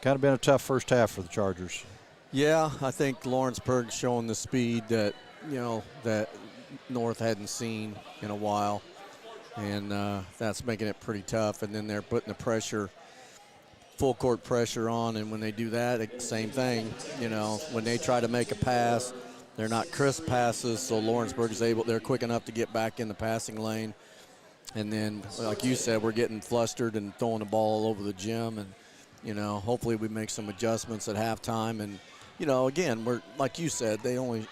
[SPEAKER 1] kind of been a tough first half for the Chargers.
[SPEAKER 2] Yeah, I think Lawrenceburg showing the speed that, that North hadn't seen in a while. And that's making it pretty tough. And then they're putting the pressure, full court pressure on. And when they do that, same thing. When they try to make a pass, they're not crisp passes. So Lawrenceburg is they're quick enough to get back in the passing lane. And then, like you said, we're getting flustered and throwing the ball all over the gym. And, hopefully we make some adjustments at halftime. And, again, we're like you said, they only,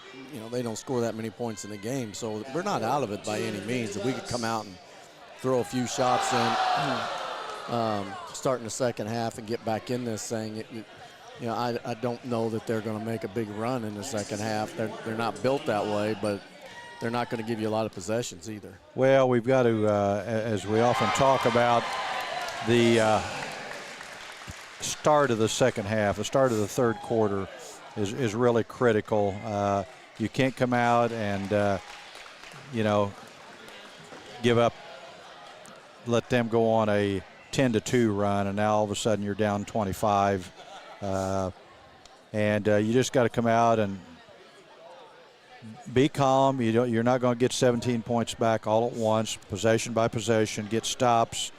[SPEAKER 2] they don't score that many points in the game. So we're not out of it by any means. If we could come out and throw a few shots in, starting the second half and get back in this thing, I don't know that they're going to make a big run in the second half. They're not built that way, but they're not going to give you a lot of possessions either.
[SPEAKER 1] Well, we've got to, as we often talk about, the start of the second half, the start of the third quarter is really critical. You can't come out and, give up, let them go on a 10-2 run, and now all of a sudden you're down 25. And you just got to come out and be calm. You're not going to get 17 points back all at once, possession by possession, get stops.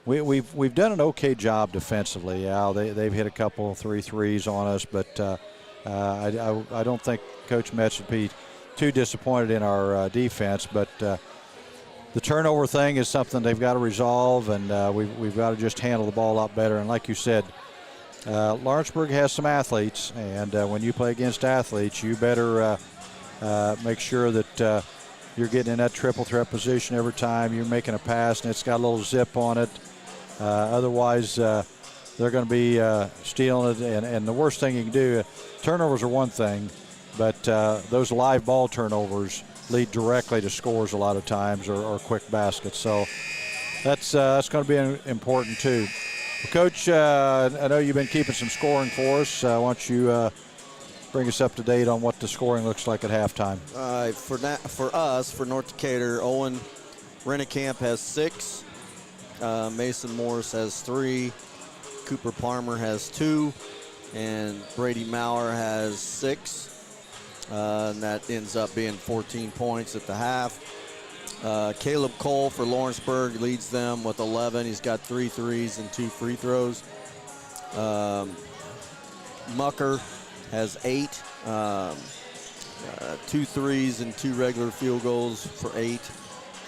[SPEAKER 1] We've done an okay job defensively. Al. They've hit a couple 3 threes on us, but I don't think Coach Metz would be too disappointed in our defense. But the turnover thing is something they've got to resolve, and we've got to just handle the ball a lot better. And like you said, Lawrenceburg has some athletes, and when you play against athletes, you better make sure that you're getting in that triple threat position every time you're making a pass, and it's got a little zip on it. Otherwise, they're going to be stealing it, and the worst thing you can do, turnovers are one thing, but those live ball turnovers lead directly to scores a lot of times, or quick baskets. So that's going to be important too. Well, Coach, I know you've been keeping some scoring for us. Why don't you bring us up to date on what the scoring looks like at halftime?
[SPEAKER 2] For us, for North Decatur, Owen Rennekamp has 6. Mason Morris has 3. Cooper Palmer has 2. And Brady Maurer has 6. And that ends up being 14 points at the half. Caleb Cole for Lawrenceburg leads them with 11. He's got 3 threes and 2 free throws. Mucker has 8. 2 threes and 2 regular field goals for 8.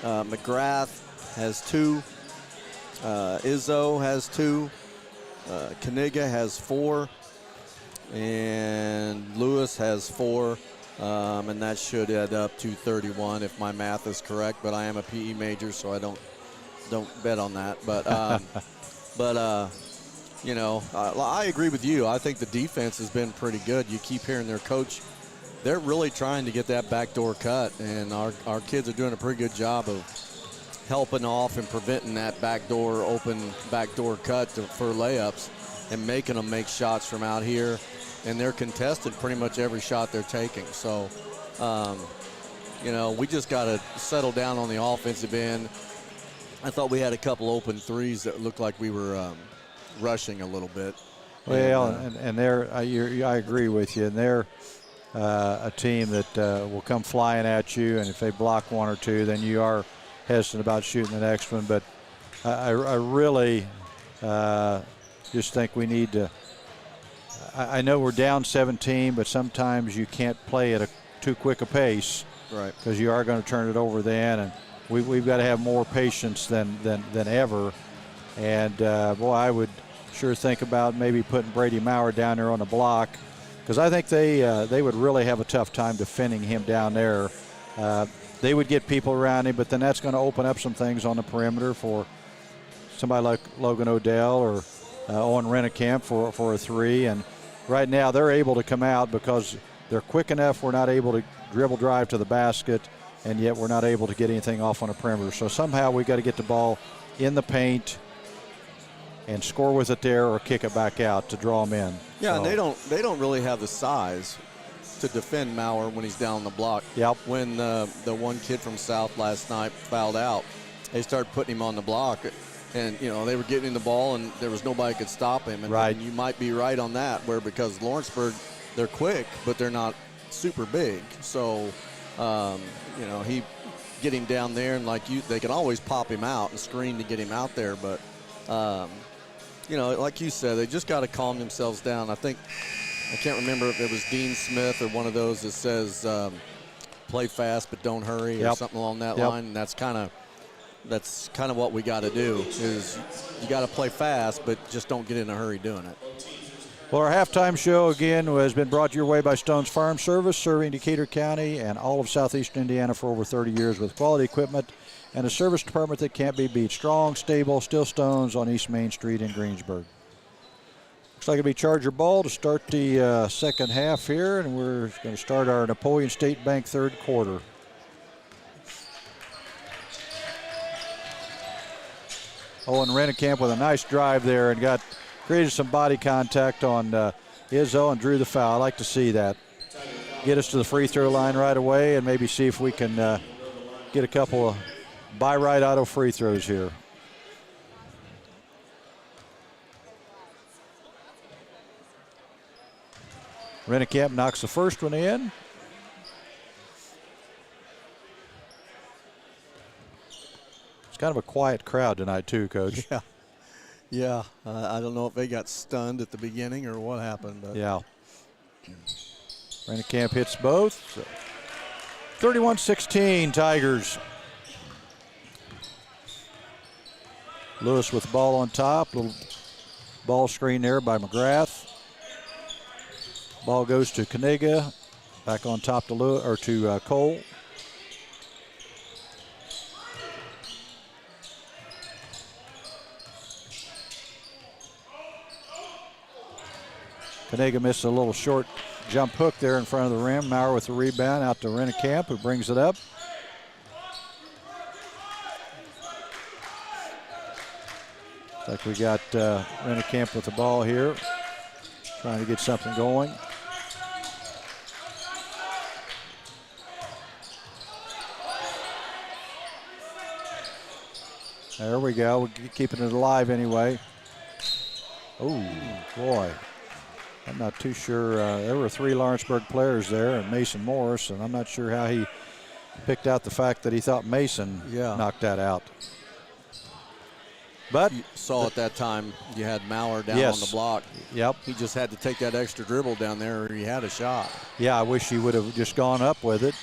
[SPEAKER 2] McGrath has 2. Izzo has 2. Kaniga has 4. And Lewis has 4. And that should add up to 31 if my math is correct. But I am a PE major, so I don't bet on that. But you know, I agree with you. I think the defense has been pretty good. You keep hearing their coach. They're really trying to get that backdoor cut, and our kids are doing a pretty good job of helping off and preventing that open backdoor cut for layups and making them make shots from out here. And they're contested pretty much every shot they're taking. So, you know, we just got to settle down on the offensive end. I thought we had a couple open threes that looked like we were rushing a little bit.
[SPEAKER 1] Well, and they're, I agree with you. And they're a team that will come flying at you. And if they block 1 or 2, then you are hesitant about shooting the next one. But I really just think we need to. I know we're down 17, but sometimes you can't play at too quick a pace,
[SPEAKER 2] right?
[SPEAKER 1] Because you are going to turn it over then, and we've got to have more patience than ever. And boy, I would sure think about maybe putting Brady Maurer down there on the block, because I think they would really have a tough time defending him down there. They would get people around him, but then that's going to open up some things on the perimeter for somebody like Logan Odell or Owen Rennekamp for a 3. And right now they're able to come out because they're quick enough. We're not able to dribble drive to the basket, and yet we're not able to get anything off on the perimeter. So somehow we got to get the ball in the paint and score with it there, or kick it back out to draw them in.
[SPEAKER 2] Yeah,
[SPEAKER 1] so.
[SPEAKER 2] And they don't really have the size to defend Maurer when he's down the block.
[SPEAKER 1] Yep.
[SPEAKER 2] When the one kid from South last night fouled out, they started putting him on the block. And, you know, they were getting the ball, and there was nobody could stop him. And,
[SPEAKER 1] right.
[SPEAKER 2] And you might be right on that, because Lawrenceburg, they're quick, but they're not super big. So, you know, get him down there, and they can always pop him out and screen to get him out there. But, you know, like you said, they just got to calm themselves down. I can't remember if it was Dean Smith or one of those that says play fast but don't hurry, or something along that line. And that's kind of what we got to do, is you got to play fast, but just don't get in a hurry doing it.
[SPEAKER 1] Well, our halftime show, again, has been brought your way by Stone's Farm Service, serving Decatur County and all of southeastern Indiana for over 30 years with quality equipment and a service department that can't be beat. Strong, stable, still Stone's on East Main Street in Greensburg. Looks like it'll be Charger ball to start the second half here, and we're going to start our Napoleon State Bank third quarter. Owen Rennekamp with a nice drive there and created some body contact on Izzo and drew the foul. I like to see that. Get us to the free throw line right away and maybe see if we can get a couple of by right auto free throws here. Rennekamp knocks the first one in. It's kind of a quiet crowd tonight too, Coach.
[SPEAKER 2] Yeah. I don't know if they got stunned at the beginning or what happened. But.
[SPEAKER 1] Yeah. Rennekamp hits both. So 31-16 Tigers. Lewis with the ball on top. Little ball screen there by McGrath. Ball goes to Kaniga. Back on top to Lewis, or to Cole. Kaniga missed a little short jump hook there in front of the rim. Maurer with the rebound out to Rennekamp, who brings it up. Looks like we got Rennekamp with the ball here, trying to get something going. There we go. We're keeping it alive anyway. Oh, boy. I'm not too sure. There were 3 Lawrenceburg players there, and Mason Morris, and I'm not sure how he picked out the fact that he thought Mason knocked that out. But
[SPEAKER 2] you saw at that time you had Maurer down on the block.
[SPEAKER 1] Yep.
[SPEAKER 2] He just had to take that extra dribble down there, or he had a shot.
[SPEAKER 1] Yeah, I wish he would have just gone up with it.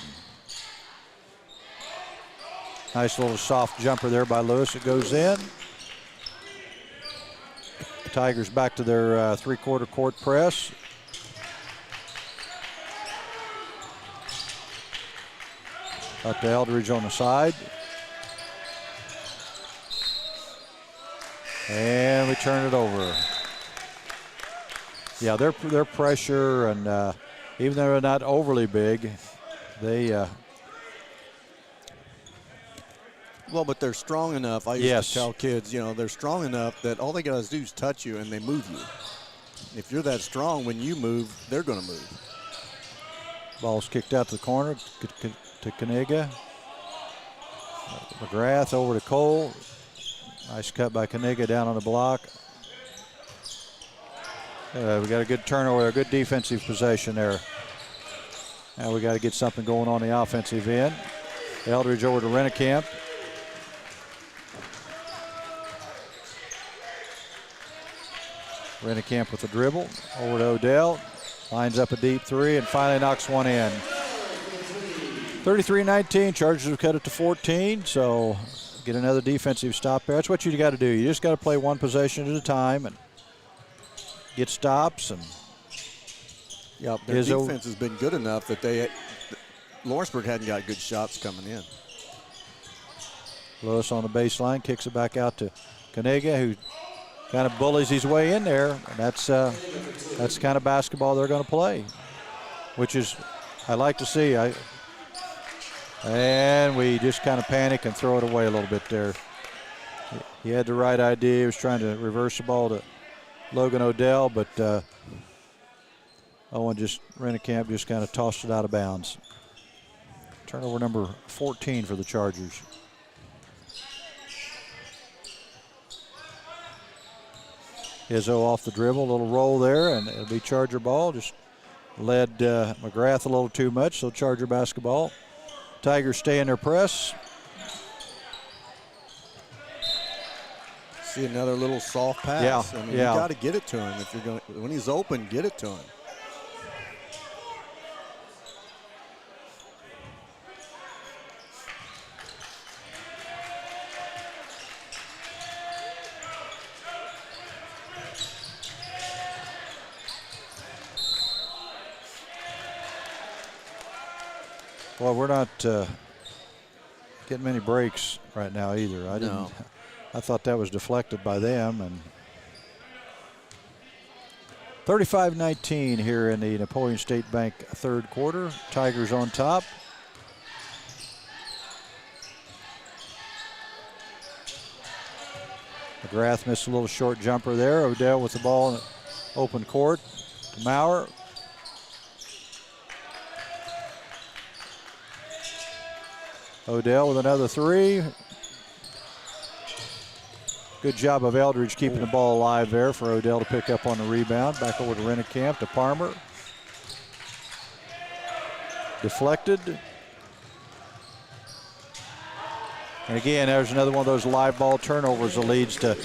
[SPEAKER 1] Nice little soft jumper there by Lewis. It goes in. Tigers back to their three-quarter court press. Up to Eldridge on the side. And we turn it over. Yeah, their pressure, and even though they're not overly big, they
[SPEAKER 2] well, but they're strong enough. I used to tell kids, they're strong enough that all they got to do is touch you and they move you. If you're that strong, when you move, they're going to move.
[SPEAKER 1] Ball's kicked out to the corner to Kaniga. McGrath over to Cole. Nice cut by Kaniga down on the block. We got a good turnover, a good defensive possession there. Now we got to get something going on the offensive end. Eldridge over to Rennekamp. Rennekamp with the dribble. Over to Odell. Lines up a deep 3 and finally knocks one in. 33-19. Chargers have cut it to 14. So get another defensive stop there. That's what you got to do. You just got to play one possession at a time and get stops. And
[SPEAKER 2] yeah, their defense has been good enough that Lawrenceburg hadn't got good shots coming in.
[SPEAKER 1] Lewis on the baseline, kicks it back out to Kaniga, who kind of bullies his way in there. And that's the kind of basketball they're going to play, which is I like to see. And we just kind of panic and throw it away a little bit there. He had the right idea. He was trying to reverse the ball to Logan Odell, but Rennekamp just kind of tossed it out of bounds. Turnover number 14 for the Chargers. Izzo off the dribble, a little roll there, and it'll be Charger ball. Just led McGrath a little too much, so Charger basketball. Tigers stay in their press.
[SPEAKER 2] See another little soft pass.
[SPEAKER 1] Yeah,
[SPEAKER 2] you got to get it to him if you're going. When he's open, get it to him.
[SPEAKER 1] Well, we're not getting many breaks right now either. I thought that was deflected by them. And 35-19 here in the Napoleon State Bank third quarter. Tigers on top. McGrath missed a little short jumper there. Odell with the ball in open court to Maurer. Odell with another 3. Good job of Eldridge keeping the ball alive there for Odell to pick up on the rebound. Back over to Rennekamp to Parmer. Deflected. And again, there's another one of those live ball turnovers that leads to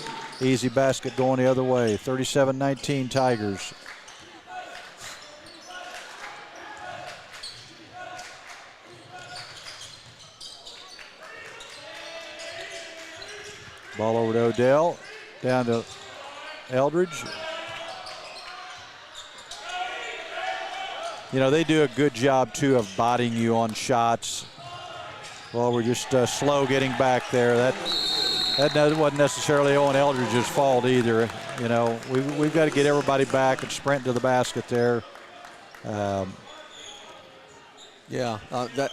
[SPEAKER 1] easy basket going the other way. 37-19 Tigers. Ball over to Odell, down to Eldridge. You know, they do a good job, too, of bodying you on shots. Well, we're just slow getting back there. That wasn't necessarily Owen Eldridge's fault either. You know, we've got to get everybody back and sprint to the basket there.
[SPEAKER 2] Yeah,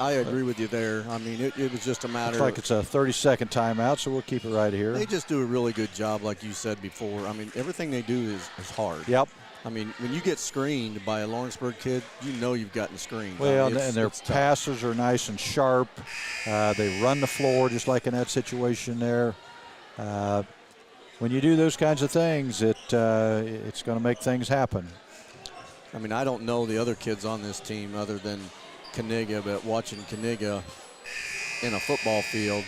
[SPEAKER 2] I agree with you there. I mean, it was just a matter.
[SPEAKER 1] Looks like it's a 30-second timeout, so we'll keep it right here.
[SPEAKER 2] They just do a really good job, like you said before. I mean, everything they do is hard.
[SPEAKER 1] Yep.
[SPEAKER 2] I mean, when you get screened by a Lawrenceburg kid, you know you've gotten screened.
[SPEAKER 1] Well,
[SPEAKER 2] I mean,
[SPEAKER 1] and their passes are nice and sharp. They run the floor just like in that situation there. When you do those kinds of things, it's going to make things happen.
[SPEAKER 2] I mean, I don't know the other kids on this team other than Kaniga, but watching Kaniga in a football field,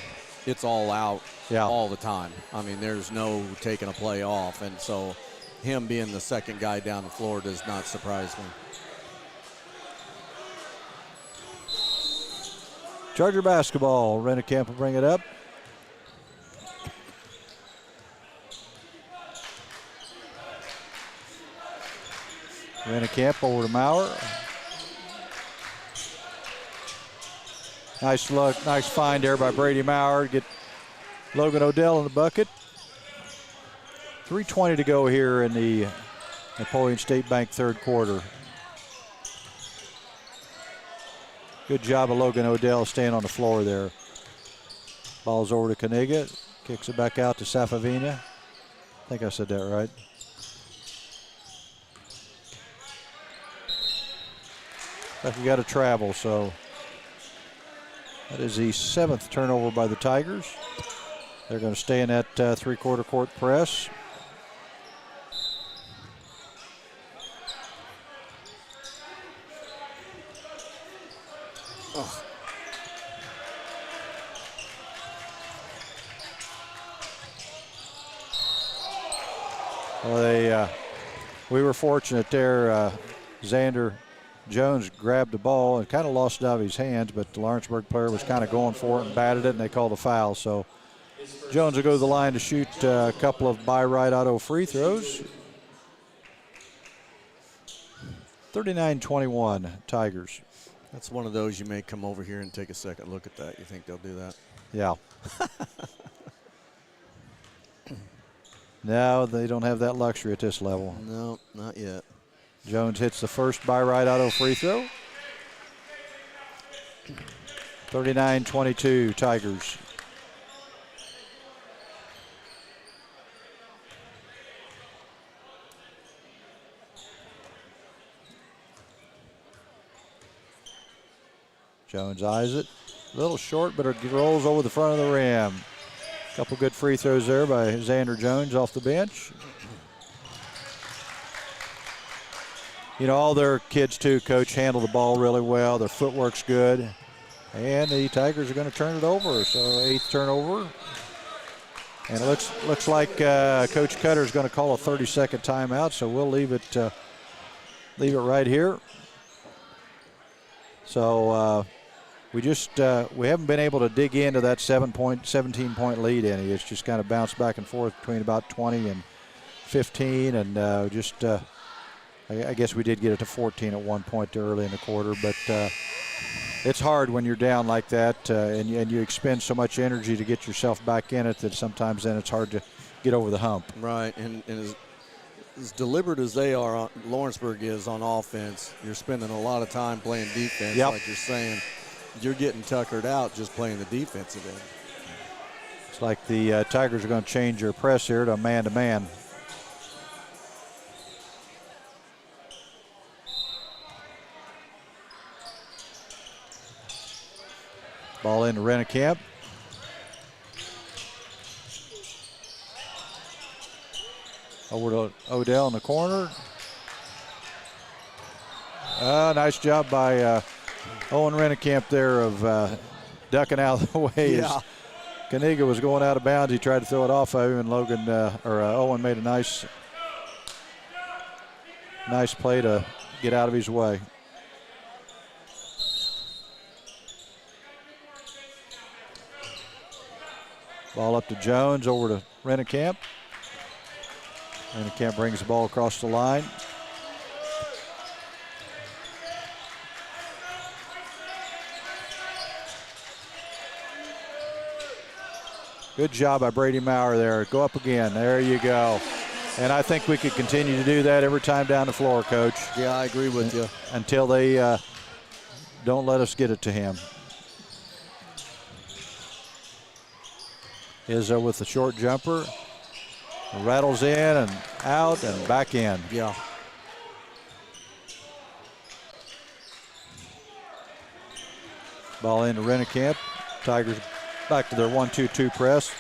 [SPEAKER 2] it's all out all the time. I mean, there's no taking a play off, and so him being the second guy down the floor does not surprise me.
[SPEAKER 1] Charger basketball. Rennekamp will bring it up. Rennekamp over to Maurer. Nice look, nice find there by Brady Maurer. Get Logan Odell in the bucket. 3:20 to go here in the Napoleon State Bank third quarter. Good job of Logan Odell staying on the floor there. Ball's over to Kaniga. Kicks it back out to Safavina. I think I said that right. Like we got to travel, so that is the 7th turnover by the Tigers. They're going to stay in that three-quarter court press. Well, we were fortunate there. Xander Jones grabbed the ball and kind of lost it out of his hands, but the Lawrenceburg player was kind of going for it and batted it, and they called a foul. So Jones will go to the line to shoot a couple of by right auto free throws. 39-21 Tigers.
[SPEAKER 2] That's one of those you may come over here and take a second look at that. You think they'll do that?
[SPEAKER 1] Yeah. No, they don't have that luxury at this level.
[SPEAKER 2] No, not yet.
[SPEAKER 1] Jones hits the first by right auto free throw. 39-22 Tigers. Jones eyes it. A little short, but it rolls over the front of the rim. Couple good free throws there by Xander Jones off the bench. You know, all their kids, too, Coach, handle the ball really well. Their footwork's good. And the Tigers are going to turn it over. So 8th turnover. And it looks like Coach Cutter's going to call a 30-second timeout, so we'll leave it right here. So we haven't been able to dig into that 17-point lead any. It's just kind of bounced back and forth between about 20 and 15, and I guess we did get it to 14 at one point early in the quarter, but it's hard when you're down like that and you expend so much energy to get yourself back in it that sometimes then it's hard to get over the hump.
[SPEAKER 2] Right, and as deliberate as they are, Lawrenceburg is on offense, you're spending a lot of time playing defense, like you're saying. You're getting tuckered out just playing the defensive end.
[SPEAKER 1] It's like the Tigers are going to change their press here to man-to-man. Ball into Rennekamp. Over to Odell in the corner. Nice job by Owen Rennekamp there of ducking out of the way.
[SPEAKER 2] Yeah.
[SPEAKER 1] Kaniga was going out of bounds. He tried to throw it off of him, and Owen made a nice play to get out of his way. Ball up to Jones, over to Rennekamp. Rennekamp brings the ball across the line. Good job by Brady Maurer there. Go up again. There you go. And I think we could continue to do that every time down the floor, Coach.
[SPEAKER 2] Yeah, I agree with you.
[SPEAKER 1] Until they don't let us get it to him. Izzo with the short jumper. Rattles in and out and back in.
[SPEAKER 2] Yeah.
[SPEAKER 1] Ball into Rennekamp. Tigers back to their 1-2-2 press.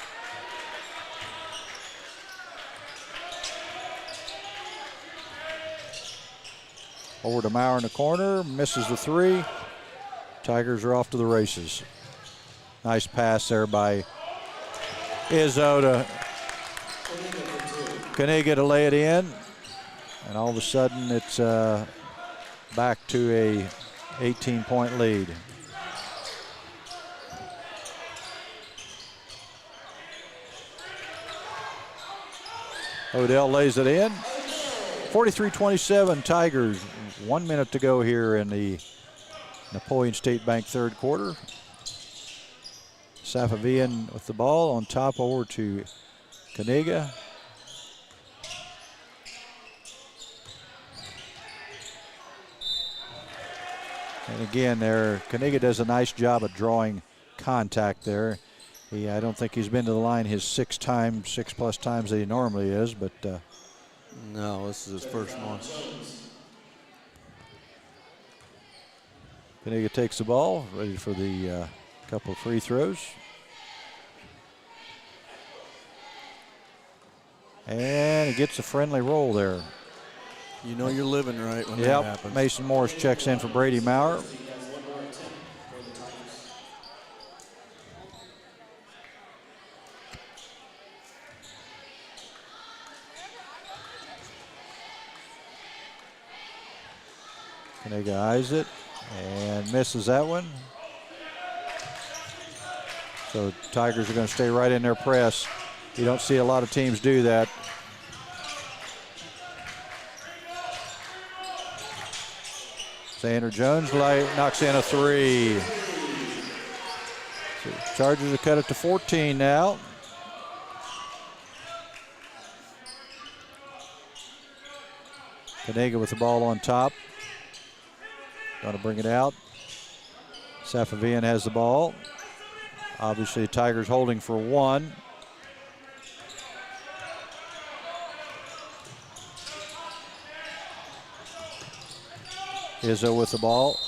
[SPEAKER 1] Over to Maurer in the corner, misses the three. Tigers are off to the races. Nice pass there by Izzo to Kaniga to lay it in. And all of a sudden it's back to a 18-point lead. Odell lays it in. 43-27 Tigers. 1 minute to go here in the Napoleon State Bank third quarter. Safavian with the ball on top over to Kaniga. And again there, Kaniga does a nice job of drawing contact there. I don't think he's been to the line his 6+ times that he normally is, but
[SPEAKER 2] no, this is his first one.
[SPEAKER 1] Kaniga takes the ball, ready for the couple of free throws. And he gets a friendly roll there.
[SPEAKER 2] You know you're living right when that happens.
[SPEAKER 1] Mason Morris checks in for Brady Maurer. Kaniga eyes it and misses that one. So Tigers are going to stay right in their press. You don't see a lot of teams do that. Xander Jones knocks in a three. So Chargers have cut it to 14 now. Kaniga with the ball on top. Going to bring it out. Safavian has the ball. Obviously, Tigers holding for one. Izzo with the ball.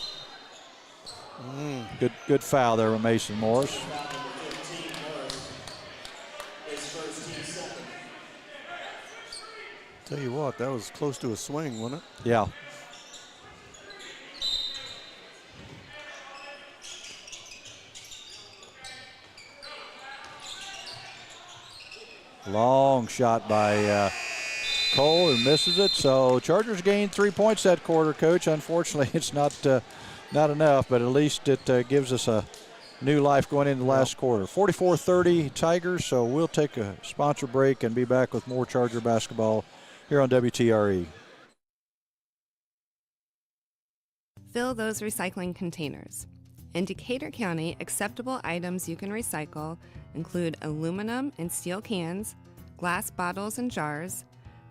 [SPEAKER 1] Good foul there with Mason Morris.
[SPEAKER 2] Tell you what, that was close to a swing, wasn't it?
[SPEAKER 1] Yeah. Long shot by Cole, who misses it. So Chargers gained 3 points that quarter, Coach. Unfortunately, it's not enough, but at least it gives us a new life going into the last quarter. 44-30 Tigers, so we'll take a sponsor break and be back with more Charger basketball here on WTRE.
[SPEAKER 9] Fill those recycling containers. In Decatur County, acceptable items you can recycle include aluminum and steel cans, glass bottles and jars,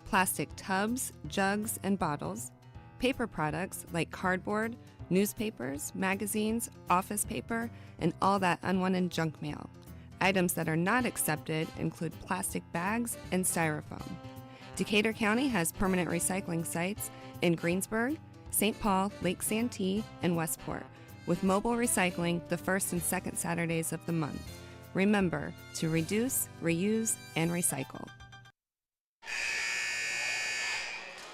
[SPEAKER 9] plastic tubs, jugs, and bottles, paper products like cardboard, newspapers, magazines, office paper, and all that unwanted junk mail. Items that are not accepted include plastic bags and styrofoam. Decatur County has permanent recycling sites in Greensburg, St. Paul, Lake Santee, and Westport, with mobile recycling the first and second Saturdays of the month. Remember to reduce, reuse, and recycle.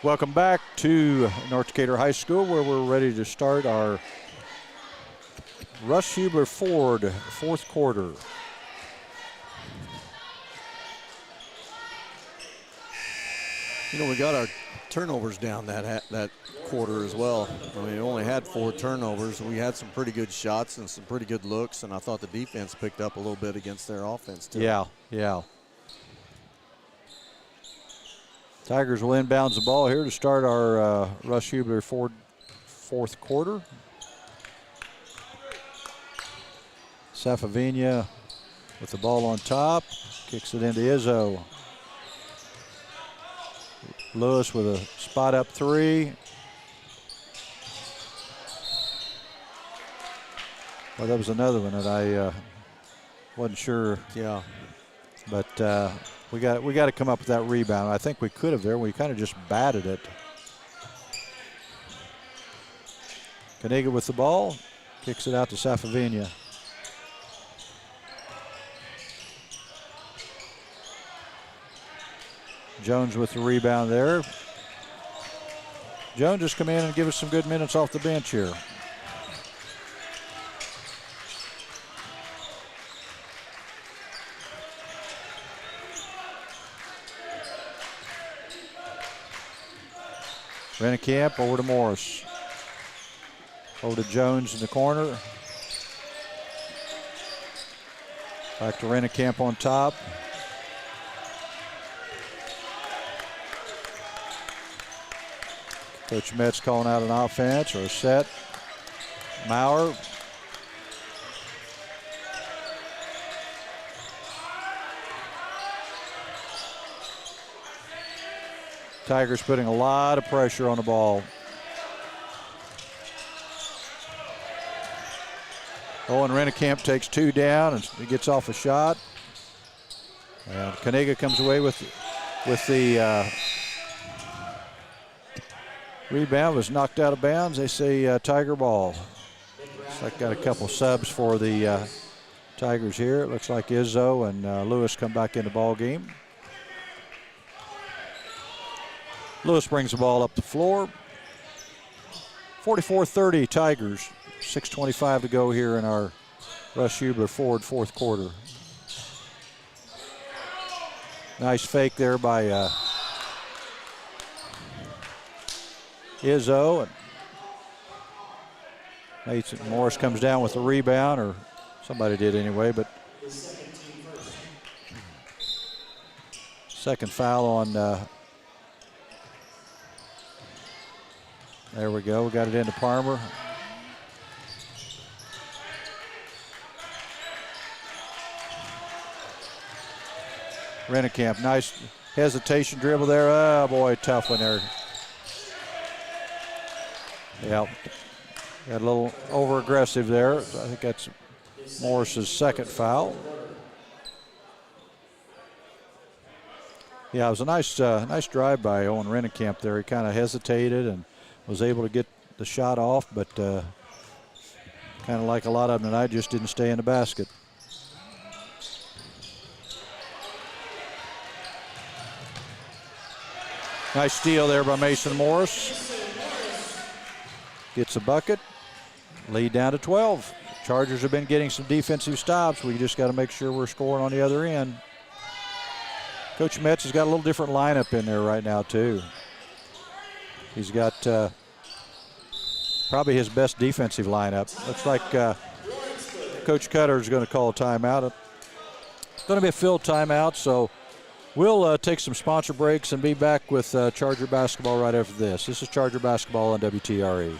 [SPEAKER 1] Welcome back to North Decatur High School, where we're ready to start our Russ Hubler Ford, fourth quarter.
[SPEAKER 2] You know, we got our turnovers down that quarter as well. I mean, we only had 4 turnovers. We had some pretty good shots and some pretty good looks, and I thought the defense picked up a little bit against their offense too.
[SPEAKER 1] Yeah. Tigers will inbounds the ball here to start our Russ Hubler Ford fourth quarter. Safavina with the ball on top, kicks it into Izzo. Lewis with a spot up 3. Well, that was another one that I wasn't sure.
[SPEAKER 2] Yeah.
[SPEAKER 1] But we got to come up with that rebound. I think we could have there. We kind of just batted it. Kaniga with the ball, kicks it out to Safavina. Jones with the rebound there. Jones just come in and give us some good minutes off the bench here. Rennekamp over to Morris. Over to Jones in the corner. Back to Rennekamp on top. Coach Metz calling out an offense or a set. Maurer. Tigers putting a lot of pressure on the ball. Owen Rennekamp takes 2 down and he gets off a shot. And Kaniga comes away with the rebound, was knocked out of bounds. They say Tiger ball. Looks like got a couple subs for the Tigers here. It looks like Izzo and Lewis come back in the ball game. Lewis brings the ball up the floor. 44-30 Tigers. 6:25 to go here in our Russ Hubler Ford fourth quarter. Nice fake there by Izzo. Mason Morris comes down with the rebound, or somebody did anyway, but second foul on there we go. We got it into Parmer. Rennekamp, nice hesitation dribble there. Oh boy, tough one there. Yeah, got a little over aggressive there. I think that's Morris's second foul. Yeah, it was a nice drive by Owen Rennekamp there. He kind of hesitated and was able to get the shot off, but kind of like a lot of them tonight, just didn't stay in the basket. Nice steal there by Mason Morris. Gets a bucket. Lead down to 12. Chargers have been getting some defensive stops. We just got to make sure we're scoring on the other end. Coach Metz has got a little different lineup in there right now, too. He's got probably his best defensive lineup. Looks like Coach Cutter is going to call a timeout. It's going to be a filled timeout, so we'll take some sponsor breaks and be back with Charger basketball right after this. This is Charger basketball on WTRE.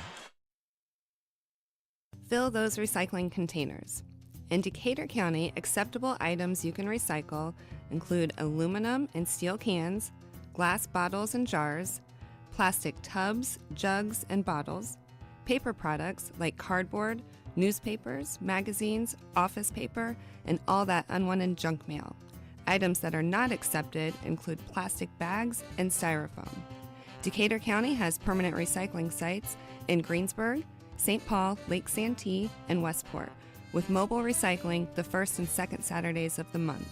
[SPEAKER 9] Fill those recycling containers. In Decatur County, acceptable items you can recycle include aluminum and steel cans, glass bottles and jars, plastic tubs, jugs, and bottles, paper products like cardboard, newspapers, magazines, office paper, and all that unwanted junk mail. Items that are not accepted include plastic bags and styrofoam. Decatur County has permanent recycling sites in Greensburg, St. Paul, Lake Santee, and Westport, with mobile recycling the first and second Saturdays of the month.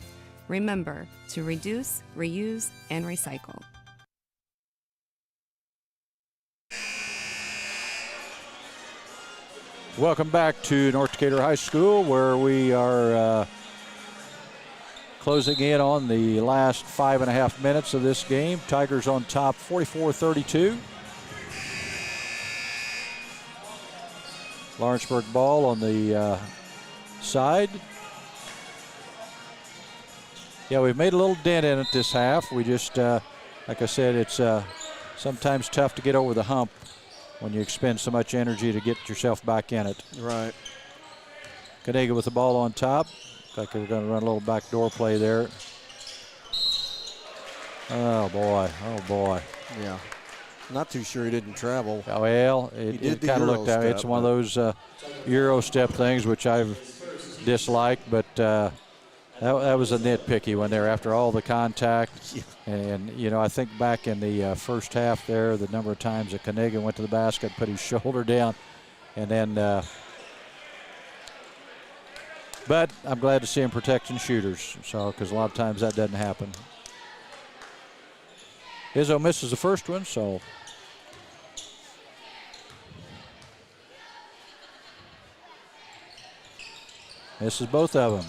[SPEAKER 9] Remember to reduce, reuse, and recycle.
[SPEAKER 1] Welcome back to North Decatur High School, where we are closing in on the last 5.5 minutes of this game. Tigers on top 44-32. Lawrenceburg ball on the side. Yeah, we've made a little dent in it this half. We just, like I said, it's sometimes tough to get over the hump when you expend so much energy to get yourself back in it.
[SPEAKER 2] Right.
[SPEAKER 1] Kaniga with the ball on top. Looks like we're going to run a little backdoor play there. Oh, boy. Oh, boy.
[SPEAKER 2] Yeah. Not too sure he didn't travel.
[SPEAKER 1] Oh, well, it kind of looked out. It's one of those Euro step things, which I've disliked, but that was a nitpicky one there after all the contact.
[SPEAKER 2] Yeah.
[SPEAKER 1] And, you know, I think back in the first half there, the number of times that Kaniga went to the basket, put his shoulder down, and then but I'm glad to see him protecting shooters, so because a lot of times that doesn't happen. Izzo misses the first one, so misses both of them.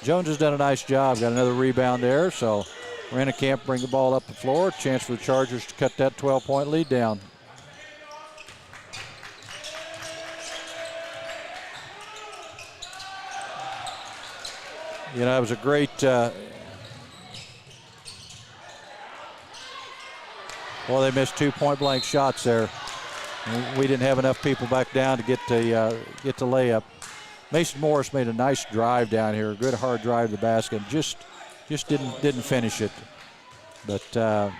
[SPEAKER 1] Jones has done a nice job, got another rebound there, so Rennekamp bring the ball up the floor. Chance for the Chargers to cut that 12-point lead down. You know, it was a great well, they missed 2 point-blank shots there. We didn't have enough people back down to get the layup. Mason Morris made a nice drive down here, a good hard drive to the basket. Just didn't finish it. But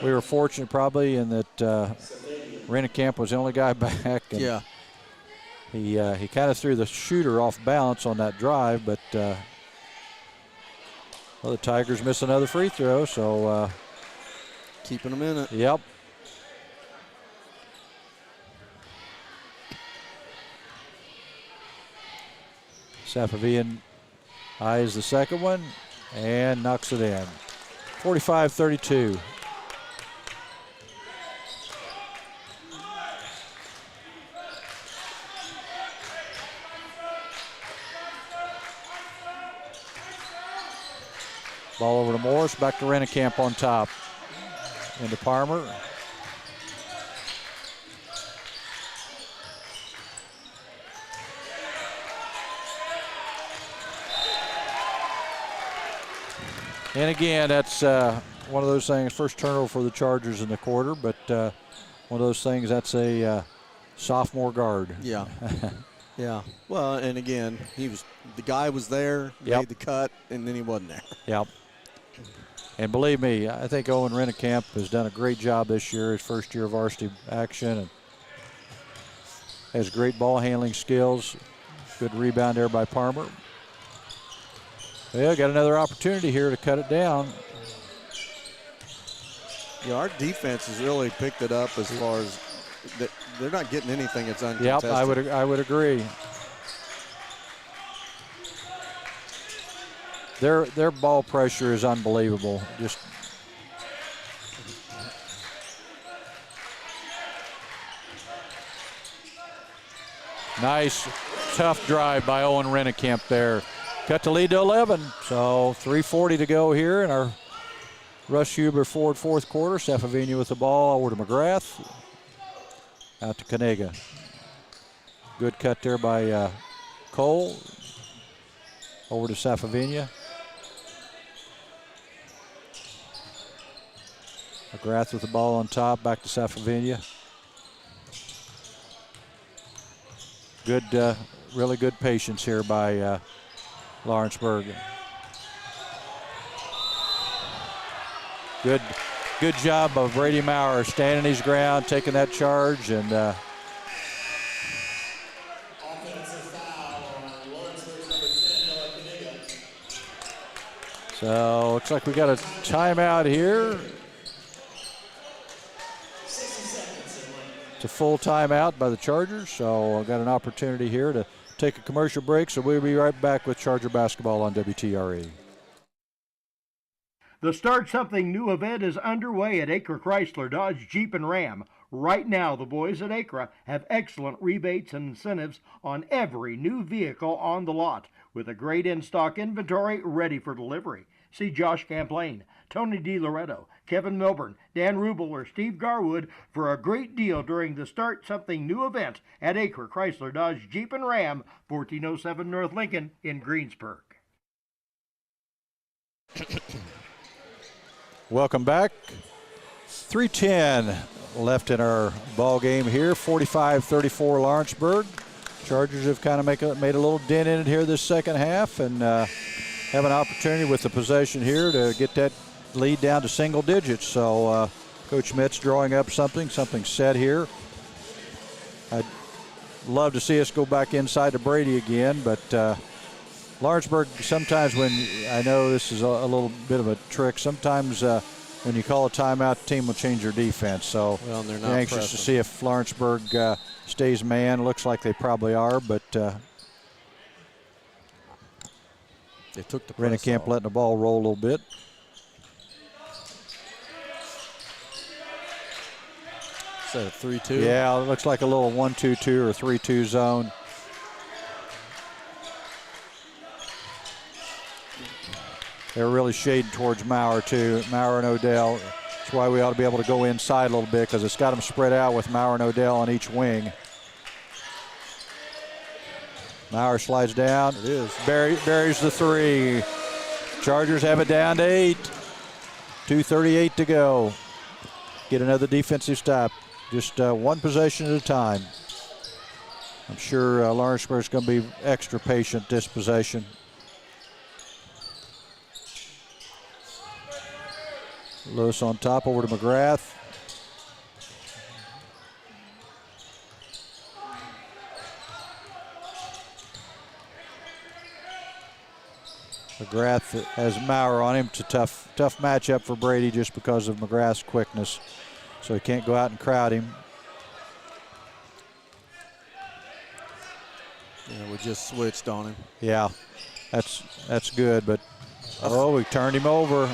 [SPEAKER 1] we were fortunate probably in that Rennekamp was the only guy back. And
[SPEAKER 2] yeah.
[SPEAKER 1] He kind of threw the shooter off balance on that drive, but well, the Tigers miss another free throw, so
[SPEAKER 2] keeping them in it.
[SPEAKER 1] Yep. Safavian eyes the second one and knocks it in. 45-32. Ball over to Morris, back to Rennekamp on top. Into Parmer. And again, that's one of those things, first turnover for the Chargers in the quarter, but one of those things, that's a sophomore guard.
[SPEAKER 2] Yeah. Yeah. Well, and again, the guy was there,
[SPEAKER 1] Yep.
[SPEAKER 2] made the cut, and then he wasn't there.
[SPEAKER 1] Yep. And believe me, I think Owen Rennekamp has done a great job this year, his first year of varsity action, and has great ball handling skills. Good rebound there by Parmer. Well, got another opportunity here to cut it down.
[SPEAKER 2] Yeah, our defense has really picked it up as far as they're not getting anything that's uncontested.
[SPEAKER 1] Yep, I would agree. Their ball pressure is unbelievable. Just nice, tough drive by Owen Rennekamp there. Cut the lead to 11. So 3:40 to go here in our Russ Huber forward fourth quarter. Safavinia with the ball over to McGrath. Out to Kaniga. Good cut there by Cole. Over to Safavinia. McGrath with the ball on top, back to Safavinia. Good, really good patience here by Lawrenceburg. Good job of Brady Maurer standing his ground, taking that charge, and
[SPEAKER 6] Offensive foul on Lawrenceburg's number 10, Noah Kaniga.
[SPEAKER 1] so looks like we got a timeout here. It's a full timeout by the Chargers, so I've got an opportunity here to take a commercial break, so we'll be right back with Charger basketball on WTRE.
[SPEAKER 10] The Start Something New event is underway at Acre Chrysler Dodge Jeep and Ram. Right now, the boys at Acra have excellent rebates and incentives on every new vehicle on the lot, with a great in-stock inventory ready for delivery. See Josh Camplain, Tony DiLoretto, Kevin Milburn, Dan Rubel, or Steve Garwood for a great deal during the Start Something New event at Acre Chrysler Dodge Jeep and Ram, 1407 North Lincoln in Greensburg.
[SPEAKER 1] Welcome back. 3:10 left in our ball game here. 45-34 Lawrenceburg. Chargers have kind of made a little dent in it here this second half, and have an opportunity with the possession here to get that lead down to single digits. So Coach Schmidt's drawing up something set here. I'd love to see us go back inside to Brady again, but Lawrenceburg, sometimes when, I know this is a little bit of a trick, sometimes when you call a timeout, the team will change their defense. So
[SPEAKER 2] well, they're not
[SPEAKER 1] anxious
[SPEAKER 2] pressing.
[SPEAKER 1] to see if Lawrenceburg stays man. Looks like they probably are, but
[SPEAKER 2] they took the press
[SPEAKER 1] Rennekamp
[SPEAKER 2] off.
[SPEAKER 1] letting the ball roll a little bit.
[SPEAKER 2] Is that a 3-2?
[SPEAKER 1] Yeah, it looks like a little 1-2-2 or 3-2 zone. They're really shading towards Maurer, too. Maurer and Odell. That's why we ought to be able to go inside a little bit, because it's got them spread out with Maurer and Odell on each wing. Maurer slides down.
[SPEAKER 2] It is.
[SPEAKER 1] Buries the three. Chargers have it down to 8. 2:38 to go. Get another defensive stop. Just one possession at a time. I'm sure Lawrenceburg's going to be extra patient this possession. Lewis on top, over to McGrath. McGrath has Maurer on him. It's a tough matchup for Brady just because of McGrath's quickness. So he can't go out and crowd him.
[SPEAKER 2] Yeah, we just switched on him.
[SPEAKER 1] Yeah, that's good, but we turned him over.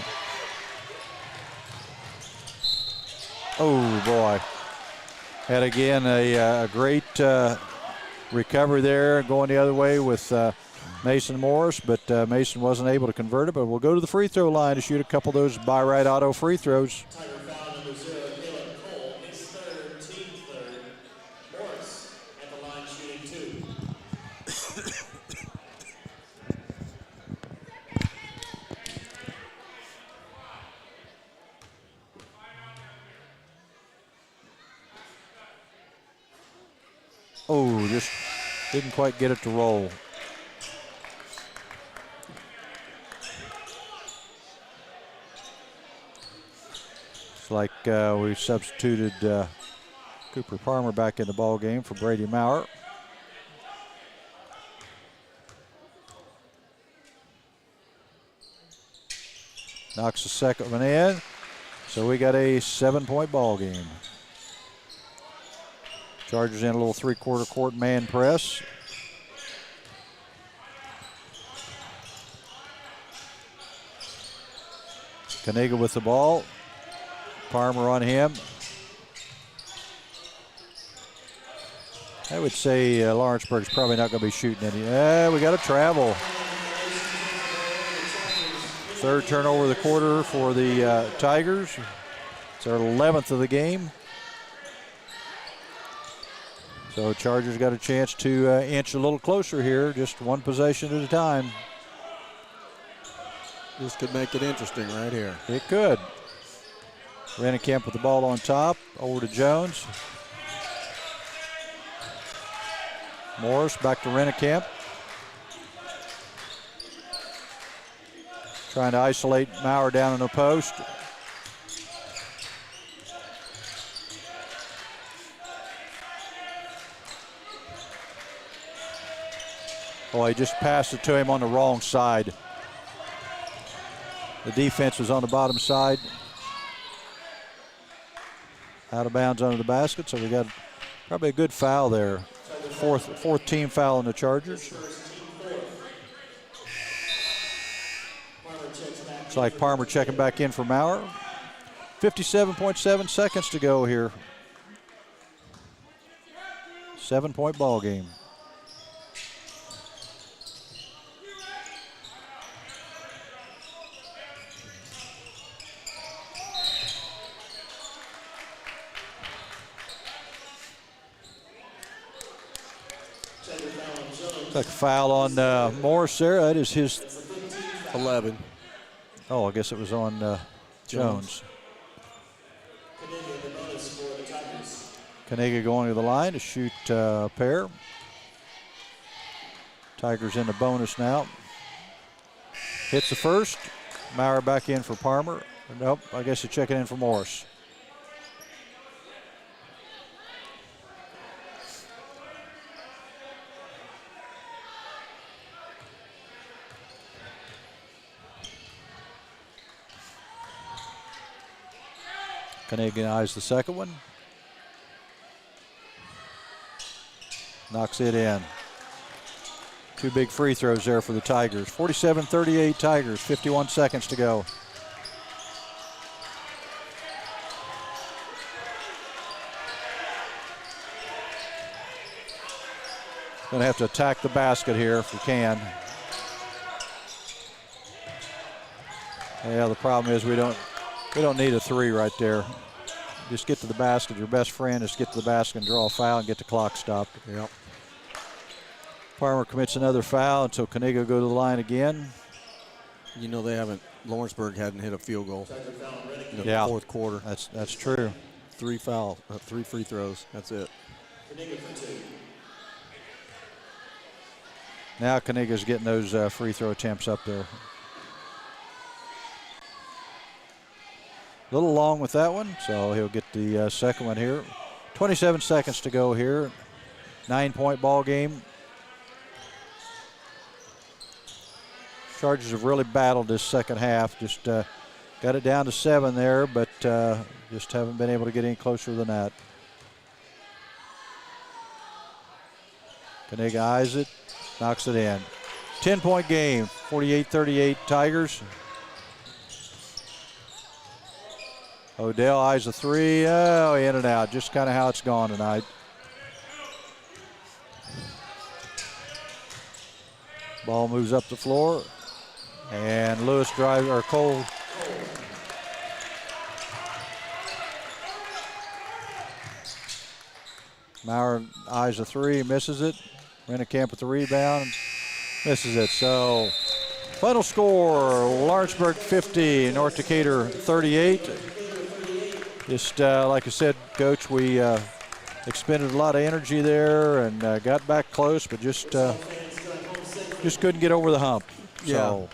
[SPEAKER 1] Oh, boy. Had again a great recovery there, going the other way with Mason Morris, but Mason wasn't able to convert it. But we'll go to the free throw line to shoot a couple of those Buy Right Auto free throws.
[SPEAKER 6] Tiger foul number 0, Caleb Cole, his third, team third. Morris at the line shooting 2.
[SPEAKER 1] Oh, just didn't quite get it to roll. It's like we substituted Cooper Palmer back in the ball game for Brady Maurer. Knocks the second one in. So we got a 7-point ball game. Chargers in a little three-quarter court man press. Kaniga with the ball. Palmer on him. I would say Lawrenceburg's probably not going to be shooting any. We got a travel. Third turnover of the quarter for the Tigers. It's our 11th of the game. So Chargers got a chance to inch a little closer here, just one possession at a time.
[SPEAKER 2] This could make it interesting right here.
[SPEAKER 1] It could. Rennekamp with the ball on top, over to Jones. Morris back to Rennekamp. Trying to isolate Maurer down in the post. Oh, he just passed it to him on the wrong side. The defense was on the bottom side. Out of bounds under the basket, so we got probably a good foul there. Fourth team foul on the Chargers. Looks like Palmer checking back in for Maurer. 57.7 seconds to go here. 7-point ball game. Looks like a foul on Morris there. That is his
[SPEAKER 2] 11.
[SPEAKER 1] Oh, I guess it was on Jones. Kaniga going to the line to shoot a pair. Tigers in the bonus now. Hits the first. Maurer back in for Palmer. Nope, I guess he's checking in for Morris. Kaniga eyes the second one. Knocks it in. 2 big free throws there for the Tigers. 47-38 Tigers, 51 seconds to go. Going to have to attack the basket here if we can. Yeah, the problem is we don't need a 3 right there. Just get to the basket. Your best friend is get to the basket and draw a foul and get the clock stopped.
[SPEAKER 2] Yep.
[SPEAKER 1] Palmer commits another foul until Kaniga go to the line again.
[SPEAKER 2] You know Lawrenceburg hadn't hit a field goal in the fourth quarter.
[SPEAKER 1] That's true.
[SPEAKER 2] 3 free throws. That's it.
[SPEAKER 1] Now Kaniga's getting those free throw attempts up there. A little long with that one, so he'll get the second one here. 27 seconds to go here. 9-point ball game. Chargers have really battled this second half. Just got it down to 7 there, but just haven't been able to get any closer than that. Kaniga eyes it, knocks it in. 10-point game, 48-38 Tigers. Odell eyes the 3. Oh, in and out. Just kind of how it's gone tonight. Ball moves up the floor. And Cole. Maurer eyes the 3, misses it. Rennekamp with the rebound, misses it. So, final score, Lawrenceburg 50, North Decatur 38. Just like I said, Coach, we expended a lot of energy there and got back close, but just couldn't get over the hump.
[SPEAKER 2] Yeah.
[SPEAKER 1] So.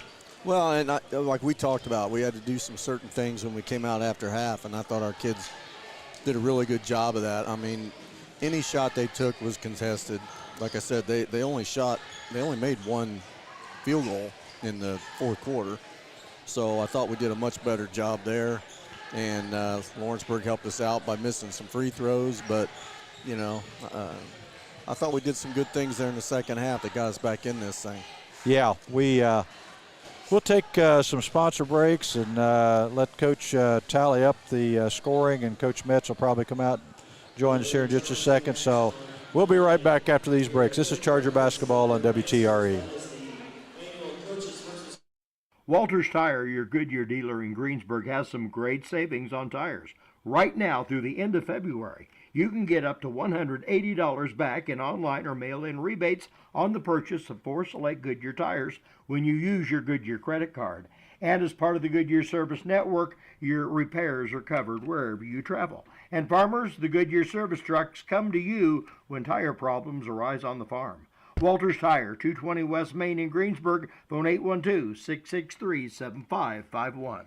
[SPEAKER 2] Well, and like we talked about, we had to do some certain things when we came out after half, and I thought our kids did a really good job of that. I mean, any shot they took was contested. Like I said, they only made 1 field goal in the fourth quarter. So I thought we did a much better job there. And Lawrenceburg helped us out by missing some free throws. But, you know, I thought we did some good things there in the second half that got us back in this thing.
[SPEAKER 1] Yeah, we'll take some sponsor breaks and let Coach tally up the scoring, and Coach Metz will probably come out and join us here in just a second. So we'll be right back after these breaks. This is Charger Basketball on WTRE.
[SPEAKER 10] Walters Tire, your Goodyear dealer in Greensburg, has some great savings on tires. Right now through the end of February, you can get up to $180 back in online or mail-in rebates on the purchase of 4 select Goodyear tires when you use your Goodyear credit card. And as part of the Goodyear Service Network, your repairs are covered wherever you travel. And farmers, the Goodyear service trucks come to you when tire problems arise on the farm. Walters Tire, 220 West Main in Greensburg, phone 812-663-7551.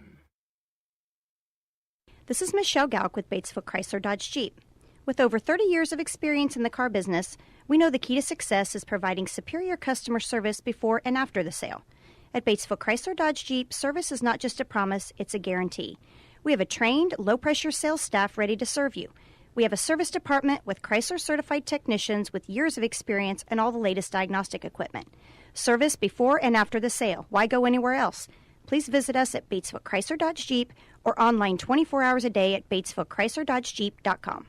[SPEAKER 3] This is Michelle Gauk with Batesville Chrysler Dodge Jeep. With over 30 years of experience in the car business, we know the key to success is providing superior customer service before and after the sale. At Batesville Chrysler Dodge Jeep, service is not just a promise, it's a guarantee. We have a trained, low-pressure sales staff ready to serve you. We have a service department with Chrysler-certified technicians with years of experience and all the latest diagnostic equipment. Service before and after the sale. Why go anywhere else? Please visit us at Batesville Chrysler Dodge Jeep or online 24 hours a day at BatesvilleChryslerDodgeJeep.com.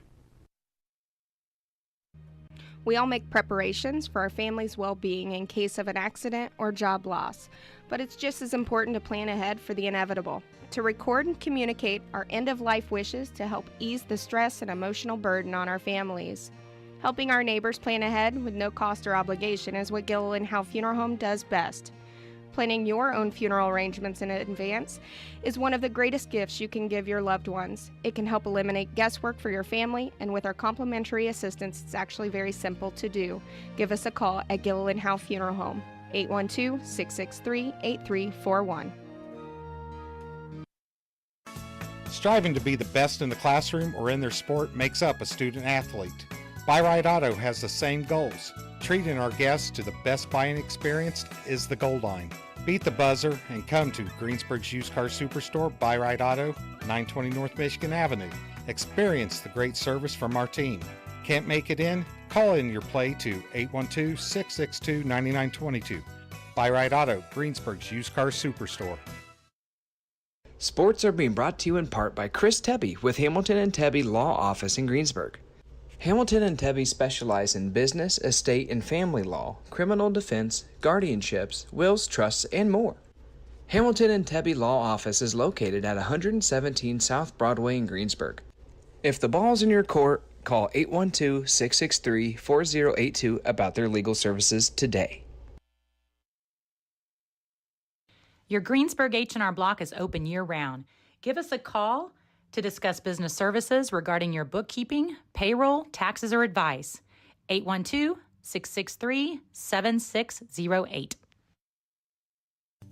[SPEAKER 4] We all make preparations for our family's well-being in case of an accident or job loss, but it's just as important to plan ahead for the inevitable, to record and communicate our end-of-life wishes to help ease the stress and emotional burden on our families. Helping our neighbors plan ahead with no cost or obligation is what Gill and Howe Funeral Home does best. Planning your own funeral arrangements in advance is one of the greatest gifts you can give your loved ones. It can help eliminate guesswork for your family, and with our complimentary assistance, it's actually very simple to do. Give us a call at Gill and Howe Funeral Home, 812-663-8341.
[SPEAKER 5] Striving to be the best in the classroom or in their sport makes up a student athlete. Buy Right Auto has the same goals. Treating our guests to the best buying experience is the goal line. Beat the buzzer and come to Greensburg's Used Car Superstore, Buy Right Auto, 920 North Michigan Avenue. Experience the great service from our team. Can't make it in? Call in your play to 812-662-9922. Buy Right Auto, Greensburg's Used Car Superstore.
[SPEAKER 7] Sports are being brought to you in part by Chris Tebby with Hamilton and Tebby Law Office in Greensburg. Hamilton and Tebby specialize in business, estate, and family law, criminal defense, guardianships, wills, trusts, and more. Hamilton and Tebby Law Office is located at 117 South Broadway in Greensburg. If the ball's in your court, call 812-663-4082 about their legal services today.
[SPEAKER 8] Your Greensburg H&R Block is open year-round. Give us a call to discuss business services regarding your bookkeeping, payroll, taxes, or advice. 812-663-7608.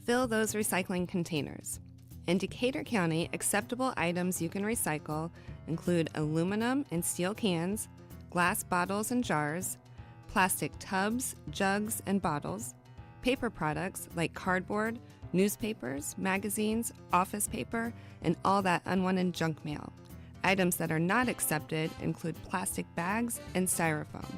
[SPEAKER 9] Fill those recycling containers. In Decatur County, acceptable items you can recycle include aluminum and steel cans, glass bottles and jars, plastic tubs, jugs, and bottles, paper products like cardboard, newspapers, magazines, office paper, and all that unwanted junk mail. Items that are not accepted include plastic bags and styrofoam.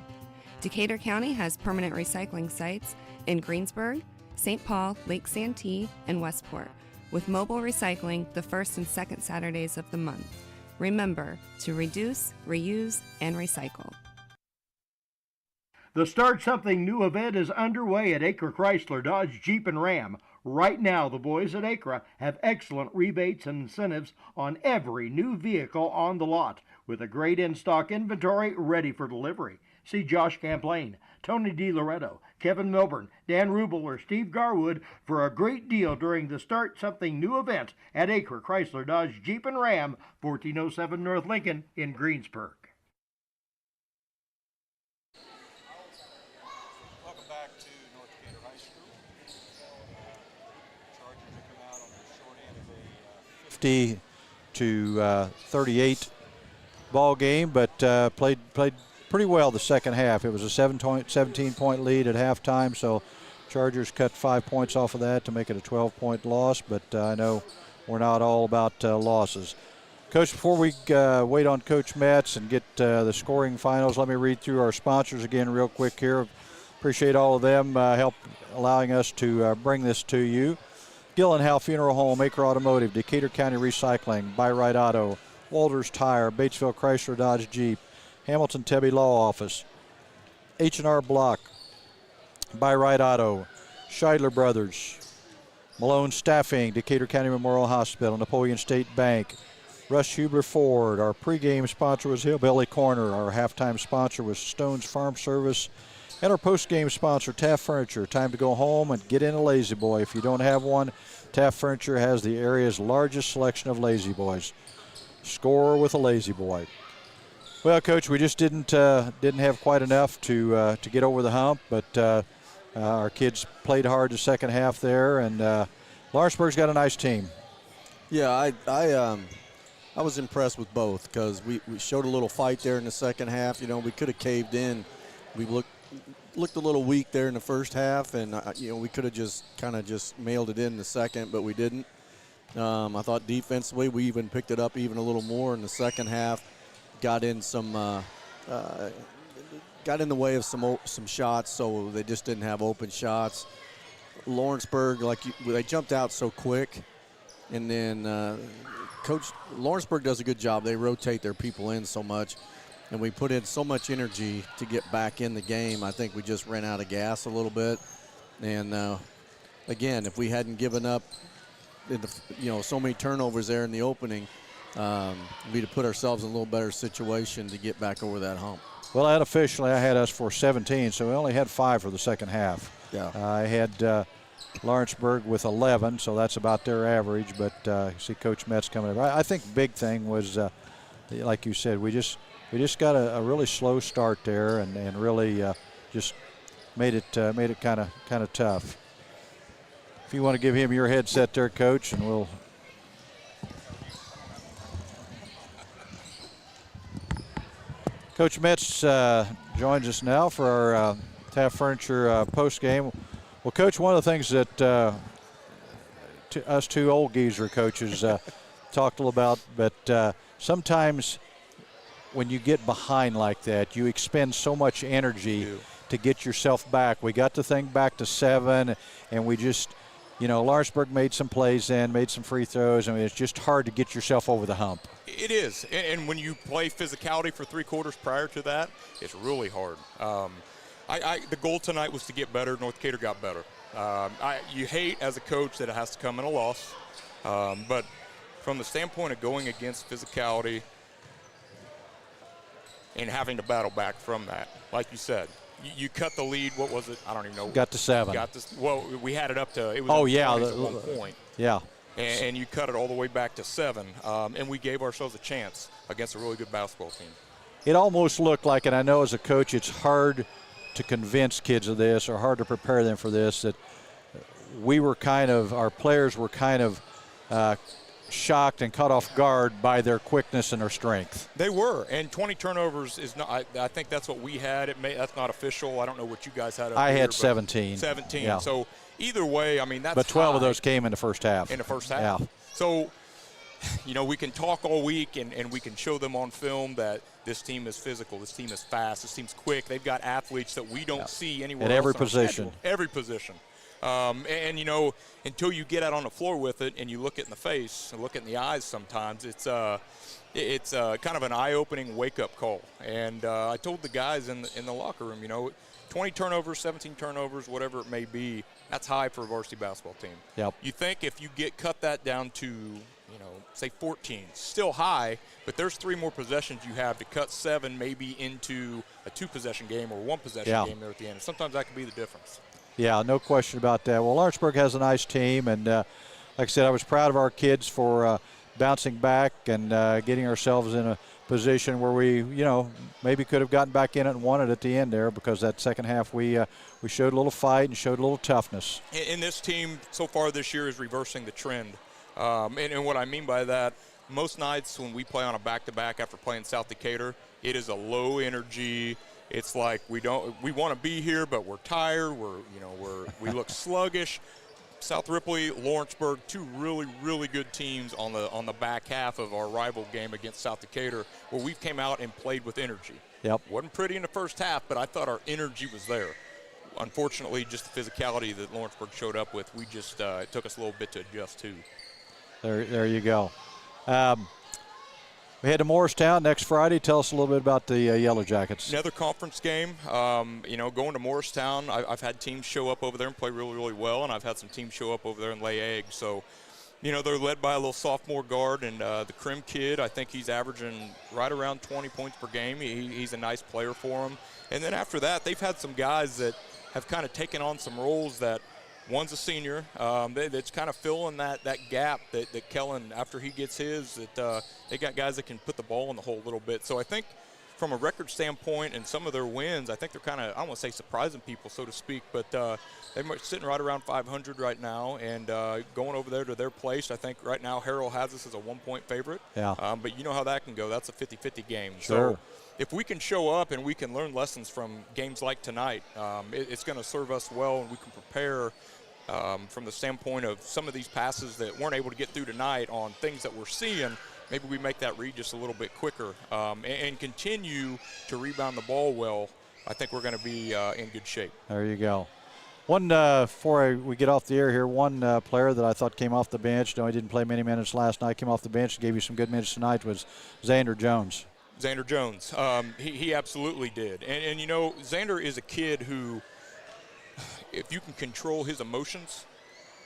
[SPEAKER 9] Decatur County has permanent recycling sites in Greensburg, St. Paul, Lake Santee, and Westport, with mobile recycling the first and second Saturdays of the month. Remember to reduce, reuse, and recycle.
[SPEAKER 10] The Start Something New event is underway at Acre Chrysler, Dodge, Jeep, and Ram. Right now, the boys at Acre have excellent rebates and incentives on every new vehicle on the lot, with a great in-stock inventory ready for delivery. See Josh Camplain, Tony DiLoretto, Kevin Milburn, Dan Rubel, or Steve Garwood for a great deal during the Start Something New event at Acre Chrysler, Dodge, Jeep, and Ram, 1407 North Lincoln in Greensburg.
[SPEAKER 1] Welcome back to North Decatur High School. Chargers have come out on the short end of a 50 to 38 ball game, but played pretty well the second half. It was a 17-point lead at halftime, so Chargers cut 5 points off of that to make it a 12-point loss, but I know we're not all about losses. Coach, before we wait on Coach Metz and get the scoring finals, let me read through our sponsors again real quick here. Appreciate all of them help allowing us to bring this to you. Gill and Howe Funeral Home, Acre Automotive, Decatur County Recycling, Buy Right Auto, Walters Tire, Batesville Chrysler Dodge Jeep, Hamilton Tebby Law Office, H&R Block, Buy Right Auto, Scheidler Brothers, Malone Staffing, Decatur County Memorial Hospital, Napoleon State Bank, Russ Hubler Ford. Our pregame sponsor was Hillbilly Corner. Our halftime sponsor was Stone's Farm Service. And our postgame sponsor, Taft Furniture. Time to go home and get in a Lazy Boy. If you don't have one, Taft Furniture has the area's largest selection of Lazy Boys. Score with a Lazy Boy. Well, Coach, we just didn't have quite enough to get over the hump, but our kids played hard the second half there, and Lawrenceburg's got a nice team.
[SPEAKER 2] Yeah, I was impressed with both because we showed a little fight there in the second half. You know, we could have caved in. We looked a little weak there in the first half, and we could have just mailed it in the second, but we didn't. I thought defensively we even picked it up even a little more in the second half. Got in the way of some shots, so they just didn't have open shots. Lawrenceburg, they jumped out so quick, and then Coach Lawrenceburg does a good job. They rotate their people in so much. and we put in so much energy to get back in the game. I think we just ran out of gas a little bit. And again, if we hadn't given up in the, so many turnovers there in the opening, we'd have put ourselves in a little better situation to get back over that hump.
[SPEAKER 1] Well, unofficially, I had us for 17, so we only had 5 for the second half.
[SPEAKER 2] Yeah.
[SPEAKER 1] I had Lawrenceburg with 11, so that's about their average. But see Coach Metz coming up. I think the big thing was, like you said, we just got a really slow start there, and really just made it kind of tough. If you want to give him your headset there, Coach, and we'll. Coach Metz joins us now for our Taft Furniture post game. Well, Coach, one of the things that us two old geezer coaches talked a little about, but sometimes when you get behind like that, you expend so much energy to get yourself back. We got the thing back to 7, and we just, Lawrenceburg made some plays in, made some free throws. I mean, it's just hard to get yourself over the hump.
[SPEAKER 11] It is, and when you play physicality for 3 quarters prior to that, it's really hard. The goal tonight was to get better. North Decatur got better. You hate as a coach that it has to come in a loss, but from the standpoint of going against physicality and having to battle back from that, like you said, you cut the lead. What was it? I don't even know.
[SPEAKER 1] Got to 7.
[SPEAKER 11] We had it up to. It was at one point.
[SPEAKER 1] Yeah.
[SPEAKER 11] And you cut it all the way back to 7, and we gave ourselves a chance against a really good basketball team.
[SPEAKER 1] It almost looked like, and I know as a coach it's hard to convince kids of this or hard to prepare them for this, that our players were kind of shocked and caught off guard by their quickness and their strength.
[SPEAKER 11] They were, and 20 turnovers is not. I think that's what we had. That's not official. I don't know what you guys had.
[SPEAKER 1] I had 17.
[SPEAKER 11] 17.
[SPEAKER 1] Yeah.
[SPEAKER 11] So either way, I mean that's.
[SPEAKER 1] But 12
[SPEAKER 11] high
[SPEAKER 1] of those came in the first half.
[SPEAKER 11] In the first half.
[SPEAKER 1] Yeah.
[SPEAKER 11] So, we can talk all week and we can show them on film that this team is physical, this team is fast, this team's quick. They've got athletes that we don't see anywhere
[SPEAKER 1] at
[SPEAKER 11] else
[SPEAKER 1] every
[SPEAKER 11] on our
[SPEAKER 1] position.
[SPEAKER 11] schedule. Every position. Until you get out on the floor with it and you look it in the face and look it in the eyes sometimes, it's kind of an eye-opening wake-up call. And I told the guys in the locker room, 20 turnovers, 17 turnovers, whatever it may be, that's high for a varsity basketball team.
[SPEAKER 1] Yep.
[SPEAKER 11] You think if you cut that down to, say 14, still high, but there's 3 more possessions you have to cut 7 maybe into a 2-possession game or 1-possession game there at the end. Sometimes that could be the difference.
[SPEAKER 1] Yeah, no question about that. Well, Lawrenceburg has a nice team, and like I said, I was proud of our kids for bouncing back and getting ourselves in a position where we, maybe could have gotten back in it and won it at the end there, because that second half we showed a little fight and showed a little toughness.
[SPEAKER 11] And this team so far this year is reversing the trend. And what I mean by that, most nights when we play on a back-to-back after playing South Decatur, it is a low energy. It's like we want to be here, but we're tired. We look sluggish. South Ripley, Lawrenceburg, 2 really, really good teams on the back half of our rival game against South Decatur, where we came out and played with energy.
[SPEAKER 1] Yep.
[SPEAKER 11] Wasn't pretty in the first half, but I thought our energy was there. Unfortunately, just the physicality that Lawrenceburg showed up with, we just it took us a little bit to adjust to. There
[SPEAKER 1] you go. We head to Morristown next Friday. Tell us a little bit about the Yellow Jackets.
[SPEAKER 11] Another conference game. Going to Morristown, I've had teams show up over there and play really, really well, and I've had some teams show up over there and lay eggs. So, they're led by a little sophomore guard, and the Krim kid, I think he's averaging right around 20 points per game. He's a nice player for them. And then after that, they've had some guys that have kind of taken on some roles that one's a senior. That's kind of filling that gap that Kellen, after he gets his, that they got guys that can put the ball in the hole a little bit. So I think from a record standpoint and some of their wins, I think they're kind of, I don't want to say surprising people, so to speak, but they're sitting right around 500 right now and going over there to their place. I think right now Harrell has us as a 1-point favorite.
[SPEAKER 1] Yeah.
[SPEAKER 11] But you know how that can go. That's a 50-50 game.
[SPEAKER 1] Sure.
[SPEAKER 11] So if we can show up and we can learn lessons from games like tonight, it's going to serve us well, and we can prepare from the standpoint of some of these passes that weren't able to get through tonight on things that we're seeing. Maybe we make that read just a little bit quicker and continue to rebound the ball well. I think we're going to be in good shape.
[SPEAKER 1] There you go. One, before we get off the air here, one player that I thought came off the bench, though he didn't play many minutes last night, came off the bench and gave you some good minutes tonight, was Xander Jones.
[SPEAKER 11] Xander Jones. He absolutely did. And, you know, Xander is a kid who, if you can control his emotions,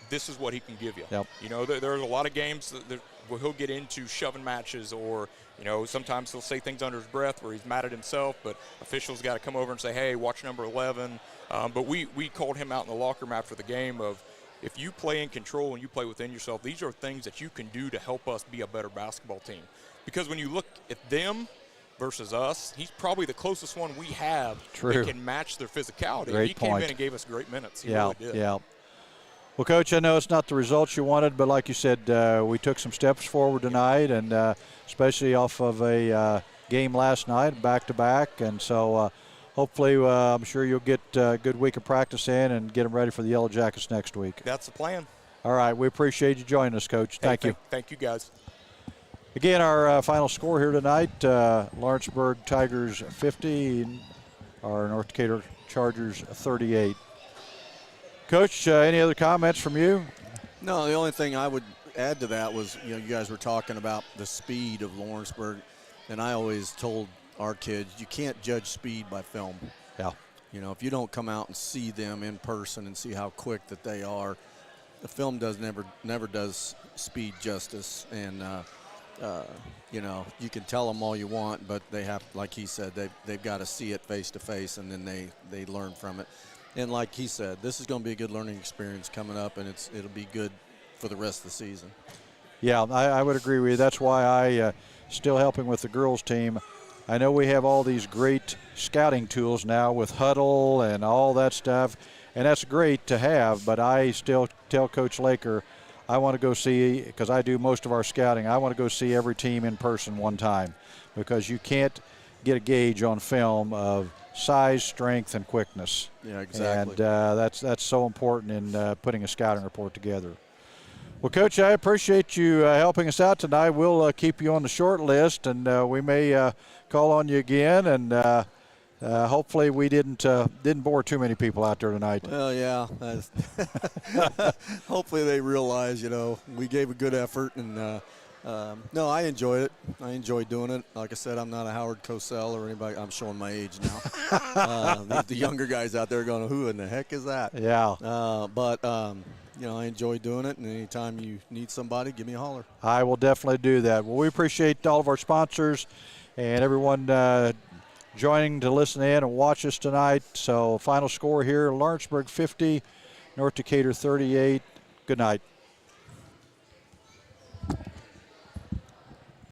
[SPEAKER 11] this is what he can give you.
[SPEAKER 1] Yep.
[SPEAKER 11] You know, there's a lot of games where he'll get into shoving matches, or, you know, sometimes he'll say things under his breath where he's mad at himself, but officials got to come over and say, hey, watch number 11. But we called him out in the locker room after the game of, if you play in control and you play within yourself, these are things that you can do to help us be a better basketball team. Because when you look at them versus us, he's probably the closest one we have that can match their physicality.
[SPEAKER 1] Great
[SPEAKER 11] he
[SPEAKER 1] point.
[SPEAKER 11] came in and gave us great minutes. He
[SPEAKER 1] yeah,
[SPEAKER 11] really did.
[SPEAKER 1] Yeah. Well, Coach, I know it's not the results you wanted, but like you said, we took some steps forward tonight, and especially off of a game last night, back-to-back. And so hopefully I'm sure you'll get a good week of practice in and get them ready for the Yellow Jackets next week.
[SPEAKER 11] That's the plan.
[SPEAKER 1] All right. We appreciate you joining us, Coach. Thank you.
[SPEAKER 11] Thank you, guys.
[SPEAKER 1] Again, our final score here tonight, Lawrenceburg Tigers 50, our North Decatur Chargers 38. Coach, any other comments from you?
[SPEAKER 2] No, the only thing I would add to that was, you know, you guys were talking about the speed of Lawrenceburg, and I always told our kids, you can't judge speed by film.
[SPEAKER 1] Yeah.
[SPEAKER 2] You know, if you don't come out and see them in person and see how quick that they are, the film never does speed justice. And you know, you can tell them all you want, but they have, like he said, they've got to see it face to face, and then they learn from it. And like he said, this is going to be a good learning experience coming up, and it'll be good for the rest of the season.
[SPEAKER 1] Yeah, I would agree with you. That's why I still helping with the girls team. I know we have all these great scouting tools now with Huddle and all that stuff, and that's great to have, but I still tell Coach Laker, I want to go see, because I do most of our scouting, I want to go see every team in person one time, because you can't get a gauge on film of size, strength, and quickness.
[SPEAKER 2] Yeah, exactly.
[SPEAKER 1] And that's so important in putting a scouting report together. Well, Coach, I appreciate you helping us out tonight. We'll keep you on the short list, and we may call on you again, and hopefully we didn't bore too many people out there tonight.
[SPEAKER 2] Well, yeah. Hopefully they realize, you know, we gave a good effort, and no, I enjoyed it. I enjoy doing it. Like I said, I'm not a Howard Cosell or anybody. I'm showing my age now. The younger guys out there going, who in the heck is that?
[SPEAKER 1] Yeah.
[SPEAKER 2] But you know, I enjoy doing it, and anytime you need somebody, give me a holler.
[SPEAKER 1] I will definitely do that. Well, we appreciate all of our sponsors and everyone joining to listen in and watch us tonight. So final score here, Lawrenceburg 50, North Decatur 38. Good night.